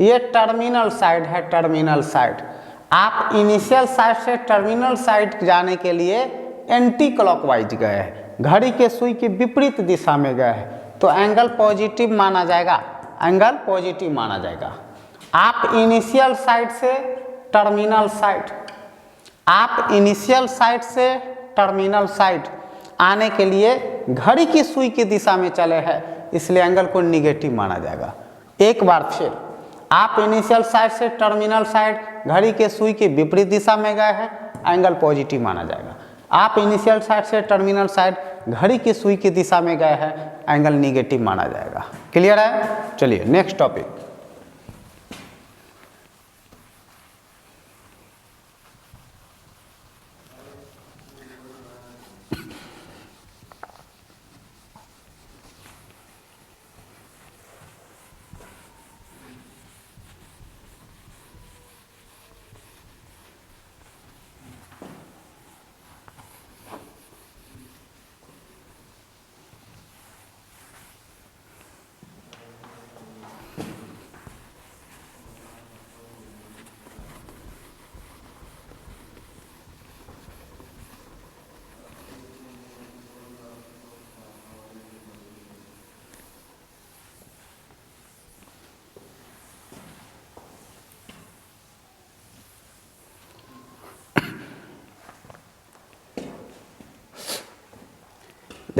ये टर्मिनल साइड है, टर्मिनल साइड, आप इनिशियल साइड से टर्मिनल साइड जाने के लिए एंटी क्लॉकवाइज गए हैं, घड़ी के सुई की विपरीत दिशा में गए हैं, तो एंगल पॉजिटिव माना जाएगा, एंगल पॉजिटिव माना जाएगा। आप इनिशियल साइड से टर्मिनल साइड, आप इनिशियल साइड से टर्मिनल साइड आने के लिए घड़ी की सुई की दिशा में चले हैं, इसलिए एंगल को निगेटिव माना जाएगा। एक बार फिर, आप इनिशियल साइड से टर्मिनल साइड घड़ी के सुई की विपरीत दिशा में गए हैं, एंगल पॉजिटिव माना जाएगा। आप इनिशियल साइड से टर्मिनल साइड घड़ी की सुई की दिशा में गए हैं, एंगल निगेटिव माना जाएगा। क्लियर है। चलिए नेक्स्ट टॉपिक।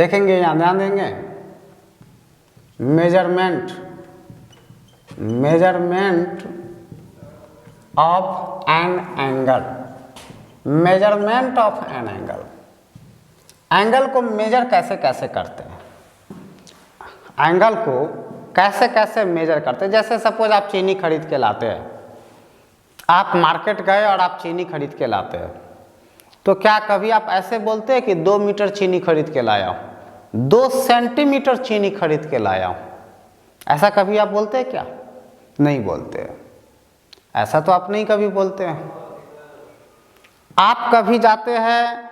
देखेंगे, यहाँ ध्यान देंगे, measurement of an angle, measurement of an angle. Angle को मेजर कैसे कैसे करते हैं, एंगल को कैसे कैसे मेजर करते हैं। जैसे सपोज आप चीनी खरीद के लाते हैं, आप मार्केट गए और आप चीनी खरीद के लाते हैं, तो क्या कभी आप ऐसे बोलते हैं कि 2 मीटर चीनी खरीद के लाया हूँ, 2 सेंटीमीटर चीनी खरीद के लाया हूँ, ऐसा कभी आप बोलते हैं क्या? नहीं बोलते। ऐसा तो आप नहीं कभी बोलते हैं। आप कभी जाते हैं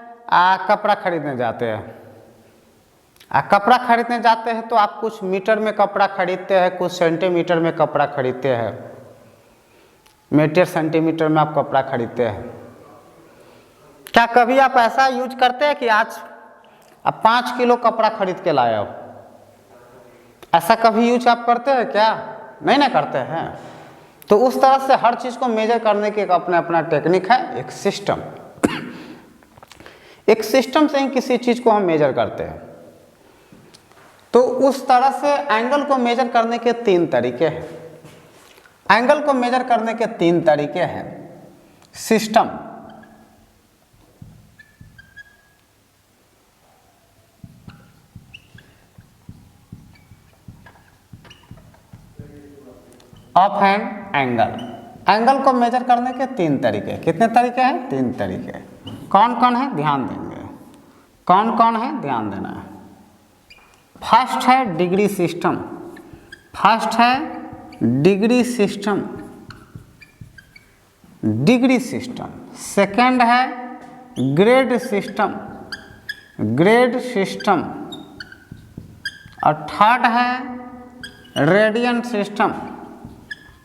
कपड़ा खरीदने जाते हैं, कपड़ा खरीदने जाते हैं तो आप कुछ मीटर में कपड़ा खरीदते हैं, कुछ सेंटीमीटर में कपड़ा खरीदते हैं, मीटर सेंटीमीटर में आप कपड़ा खरीदते हैं। क्या कभी आप ऐसा यूज करते हैं कि आज आप 5 किलो कपड़ा खरीद के लाए हो, ऐसा कभी यूज आप करते हैं क्या? नहीं ना करते हैं। तो उस तरह से हर चीज़ को मेजर करने की एक अपना अपना टेक्निक है, एक सिस्टम, एक सिस्टम से ही किसी चीज़ को हम मेजर करते हैं। तो उस तरह से एंगल को मेजर करने के 3 तरीके हैं। एंगल को मेजर करने के 3 तरीके हैं। System, of an angle, angle को मेजर करने के 3 तरीके। कितने तरीके हैं? 3 तरीके। कौन कौन है? ध्यान देंगे। कौन कौन है? ध्यान देना है। फर्स्ट है डिग्री सिस्टम, फर्स्ट है degree system, degree system. Second है ग्रेड सिस्टम, ग्रेड सिस्टम। और थर्ड है रेडियन सिस्टम,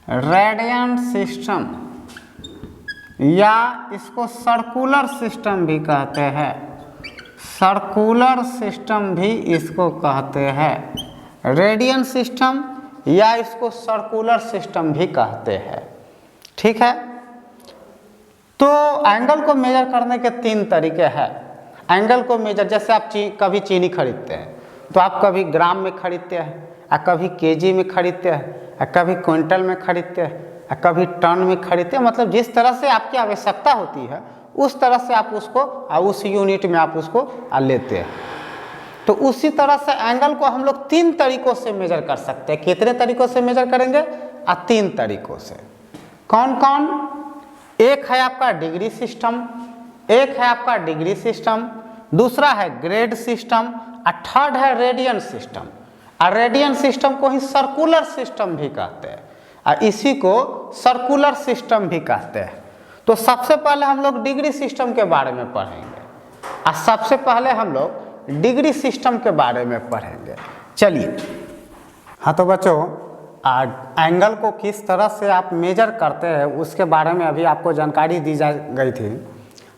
रेडियन सिस्टम, या इसको सर्कुलर सिस्टम भी कहते हैं, सर्कुलर सिस्टम भी इसको कहते हैं। रेडियन सिस्टम या इसको सर्कुलर सिस्टम भी कहते हैं। ठीक है। तो एंगल को मेजर करने के 3 तरीके हैं। एंगल को मेजर, जैसे आप कभी चीनी खरीदते हैं तो आप कभी ग्राम में खरीदते हैं, कभी केजी में खरीदते हैं, कभी क्विंटल में खरीदते हैं, कभी टन में खरीदते हैं। मतलब जिस तरह से आपकी आवश्यकता होती है उस तरह से आप उसको उस यूनिट में आप उसको लेते हैं। तो उसी तरह से एंगल को हम लोग 3 तरीकों से मेजर कर सकते हैं। कितने तरीकों से मेजर करेंगे? 3 तरीकों से। कौन कौन? एक है आपका डिग्री सिस्टम, एक है आपका डिग्री सिस्टम, दूसरा है ग्रेड सिस्टम, और थर्ड है रेडियन सिस्टम। और रेडियन सिस्टम को ही सर्कुलर सिस्टम भी कहते हैं, और इसी को सर्कुलर सिस्टम भी कहते हैं। तो सबसे पहले हम लोग डिग्री सिस्टम के बारे में पढ़ेंगे, और सबसे पहले हम लोग डिग्री सिस्टम के बारे में पढ़ेंगे। चलिए। हाँ तो बच्चों, एंगल को किस तरह से आप मेजर करते हैं उसके बारे में अभी आपको जानकारी दी जा गई थी।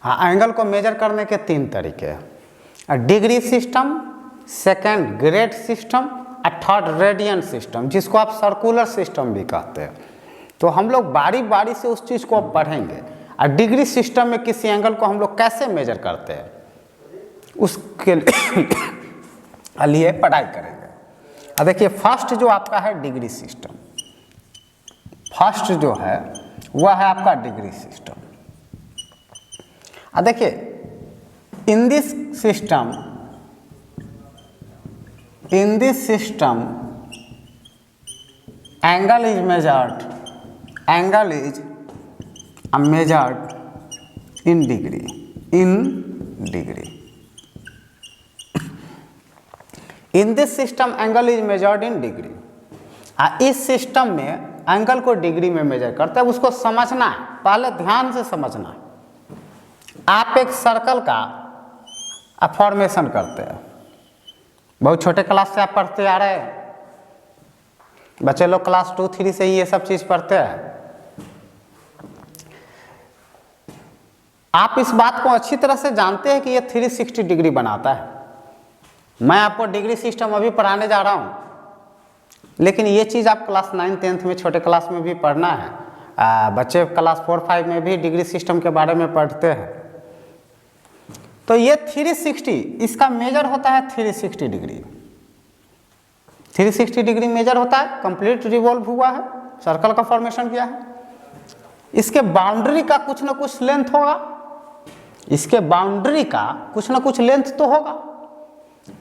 हाँ, एंगल को मेजर करने के 3 तरीके हैं। Degree system, second grade system, और थर्ड रेडियन सिस्टम, जिसको आप सर्कुलर सिस्टम भी कहते हैं। तो हम लोग बारी बारी से उस चीज़ को पढ़ेंगे। और डिग्री सिस्टम में किसी एंगल को हम लोग कैसे मेजर करते हैं उसके लिए पढ़ाई करेंगे। अब देखिए, फर्स्ट जो आपका है डिग्री सिस्टम, फर्स्ट जो है वह है आपका डिग्री सिस्टम। अब देखिए, in this system, in this system angle is measured, angle is measured in degree, in degree. In this system angle is measured in degree. इस सिस्टम में एंगल को डिग्री में मेजर करते हैं। उसको समझना है, पहले ध्यान से समझना है। आप एक सर्कल का फॉर्मेशन करते हैं, बहुत छोटे क्लास से आप पढ़ते आ रहे हैं, बच्चे लोग क्लास 2, 3 से ही ये सब चीज़ पढ़ते हैं। आप इस बात को अच्छी तरह से जानते हैं कि ये 360 डिग्री बनाता है। मैं आपको डिग्री सिस्टम अभी पढ़ाने जा रहा हूँ, लेकिन ये चीज़ आप क्लास 9, 10th में छोटे क्लास में भी पढ़ना है। बच्चे क्लास 4, 5 में भी डिग्री सिस्टम के बारे में पढ़ते हैं। तो ये 360, इसका मेजर होता है 360 डिग्री। 360 डिग्री मेजर होता है, कंप्लीट रिवॉल्व हुआ है, सर्कल का फॉर्मेशन किया है। इसके बाउंड्री का कुछ ना कुछ लेंथ होगा, इसके बाउंड्री का कुछ ना कुछ लेंथ तो होगा।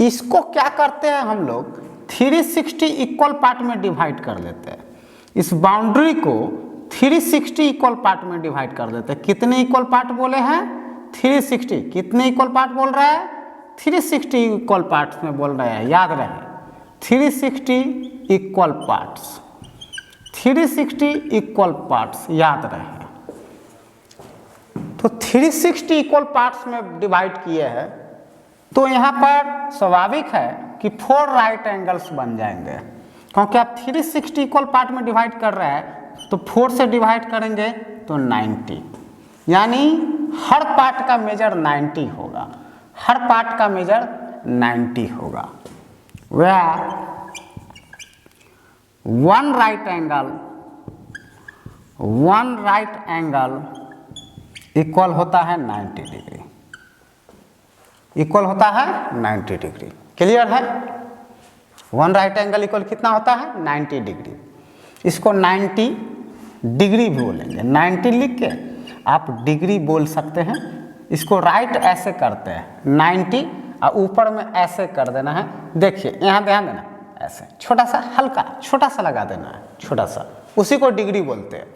इसको क्या करते हैं हम लोग, 360 इक्वल पार्ट में डिवाइड कर लेते हैं। इस बाउंड्री को 360 इक्वल पार्ट में डिवाइड कर देते हैं। कितने इक्वल पार्ट बोले हैं, 360। कितने इक्वल पार्ट बोल रहा है, 360 इक्वल पार्ट्स में बोल रहे हैं, याद रहे 360 इक्वल पार्ट्स, 360 इक्वल पार्ट्स याद रहे। तो 360 इक्वल पार्ट्स में डिवाइड किए हैं, तो यहाँ पर स्वाभाविक है कि 4 राइट एंगल्स बन जाएंगे, क्योंकि आप 360 इक्वल पार्ट में डिवाइड कर रहे हैं तो 4 से डिवाइड करेंगे तो 90, यानी हर पार्ट का मेजर 90 होगा, हर पार्ट का मेजर 90 होगा। वह वन राइट एंगल इक्वल होता है 90 डिग्री, इक्वल होता है 90 डिग्री। क्लियर है, वन राइट एंगल इक्वल कितना होता है, 90 डिग्री। इसको 90 डिग्री भी बोलेंगे, 90 लिख के आप डिग्री बोल सकते हैं। इसको राइट ऐसे करते हैं 90 और ऊपर में ऐसे कर देना है। देखिए यहाँ ध्यान देना, ऐसे छोटा सा हल्का छोटा सा लगा देना है, छोटा सा, उसी को डिग्री बोलते हैं।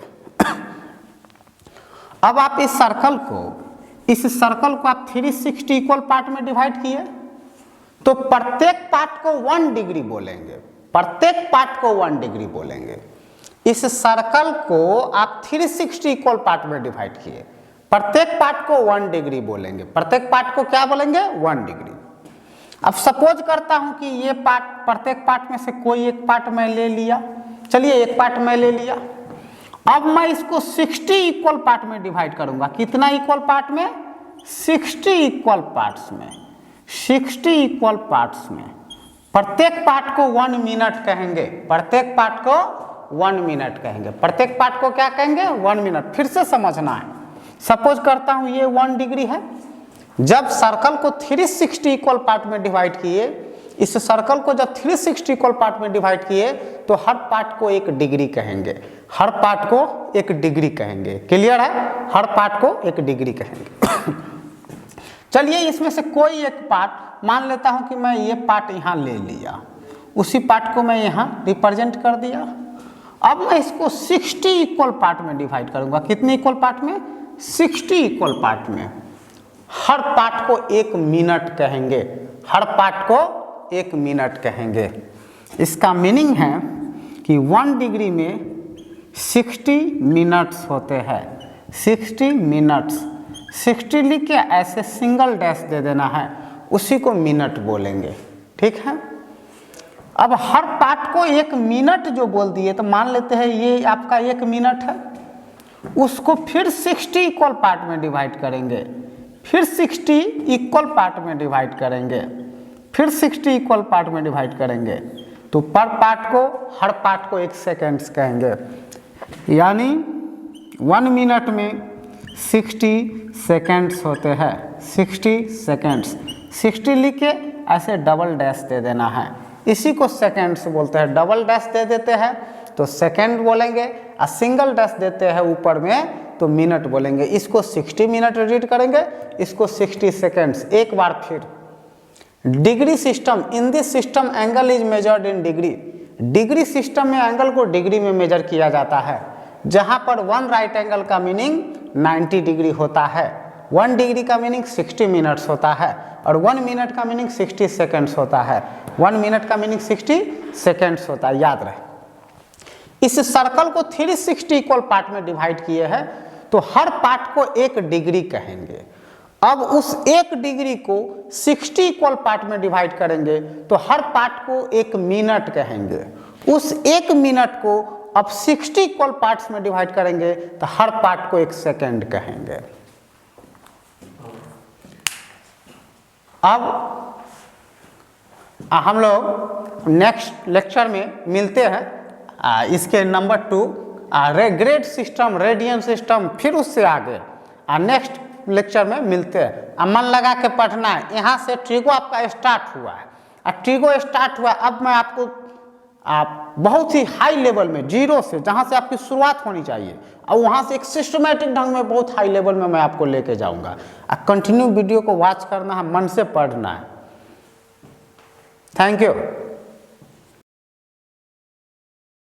अब आप इस सर्कल को आप 360 इक्वल पार्ट में डिवाइड किए, तो प्रत्येक पार्ट को 1 डिग्री बोलेंगे, प्रत्येक पार्ट को 1 डिग्री बोलेंगे। इस सर्कल को आप 360 इक्वल पार्ट में डिवाइड किए, प्रत्येक पार्ट को 1 डिग्री बोलेंगे, प्रत्येक पार्ट को क्या बोलेंगे, 1 डिग्री। अब सपोज करता हूं कि ये पार्ट, प्रत्येक पार्ट में से कोई एक पार्ट मैं ले लिया, चलिए एक पार्ट मैं ले लिया। अब मैं इसको 60 इक्वल पार्ट में डिवाइड करूंगा। कितना इक्वल पार्ट में, 60 इक्वल पार्ट्स में, 60 इक्वल पार्ट्स में। प्रत्येक पार्ट को 1 मिनट कहेंगे, प्रत्येक पार्ट को 1 मिनट कहेंगे, प्रत्येक पार्ट को क्या कहेंगे, 1 मिनट। फिर से समझना है, सपोज करता हूं ये 1 डिग्री है। जब सर्कल को 360 इक्वल पार्ट में डिवाइड किए, इस सर्कल को जब 360 इक्वल पार्ट में डिवाइड किए, तो हर पार्ट को 1 डिग्री कहेंगे, हर पार्ट को 1 डिग्री कहेंगे। क्लियर है, हर पार्ट को 1 डिग्री कहेंगे। चलिए इसमें से कोई एक पार्ट मान लेता हूं कि मैं ये पार्ट यहाँ ले लिया, उसी पार्ट को मैं यहाँ रिप्रेजेंट कर दिया। अब मैं इसको 60 इक्वल पार्ट में डिवाइड करूंगा। कितने इक्वल पार्ट में, 60 इक्वल पार्ट में। हर पार्ट को 1 मिनट कहेंगे, हर पार्ट को 1 मिनट कहेंगे। इसका मीनिंग है कि 1 डिग्री में 60 मिनट्स होते हैं, 60 मिनट्स। 60 लिख के ऐसे सिंगल डैश दे देना है, उसी को मिनट बोलेंगे। ठीक है, अब हर पार्ट को 1 मिनट जो बोल दिए, तो मान लेते हैं ये आपका 1 मिनट है, उसको फिर 60 इक्वल पार्ट में डिवाइड करेंगे, फिर 60 इक्वल पार्ट में डिवाइड करेंगे, फिर 60 इक्वल पार्ट में डिवाइड करेंगे। तो पर पार्ट को, हर पार्ट को 1 सेकेंड्स कहेंगे, यानी 1 मिनट में 60 सेकेंड्स होते हैं, 60 सेकेंड्स। 60 लिख के ऐसे डबल डैश दे देना है, इसी को सेकेंड्स बोलते हैं। डबल डैश दे देते हैं तो सेकेंड बोलेंगे, और सिंगल डैश देते हैं ऊपर में तो मिनट बोलेंगे। इसको 60 मिनट रीड करेंगे, इसको 60 सेकेंड्स। एक बार फिर, degree system, in this system angle is measured in degree. Degree system में एंगल को डिग्री में मेजर किया जाता है, जहां पर 1 राइट एंगल का मीनिंग 90 डिग्री होता है, 1 डिग्री का मीनिंग 60 मिनट्स होता है, और 1 मिनट का मीनिंग 60 सेकेंड्स होता है। 1 मिनट का मीनिंग 60 सेकेंड्स होता है, याद रहे। इस सर्कल को 360 इक्वल पार्ट में डिवाइड किए हैं, तो हर पार्ट को 1 डिग्री कहेंगे। अब उस 1 डिग्री को 60 इक्वल पार्ट में डिवाइड करेंगे, तो हर पार्ट को 1 मिनट कहेंगे। उस 1 मिनट को अब 60 इक्वल पार्ट्स में डिवाइड करेंगे, तो हर पार्ट को 1 सेकेंड कहेंगे। अब हम लोग नेक्स्ट लेक्चर में मिलते हैं, इसके number 2 grade system, radian system, फिर उससे आगे नेक्स्ट लेक्चर में मिलते हैं। अब मन लगा के पढ़ना है। यहाँ से ट्रिगो आपका स्टार्ट हुआ है, अब ट्रिगो स्टार्ट हुआ, अब मैं आपको आप बहुत ही हाई लेवल में जीरो से, जहाँ से आपकी शुरुआत होनी चाहिए, और वहाँ से एक सिस्टमेटिक ढंग में बहुत हाई लेवल में मैं आपको लेके जाऊँगा। कंटिन्यू वीडियो को वॉच करना है, मन से पढ़ना है। Thank you.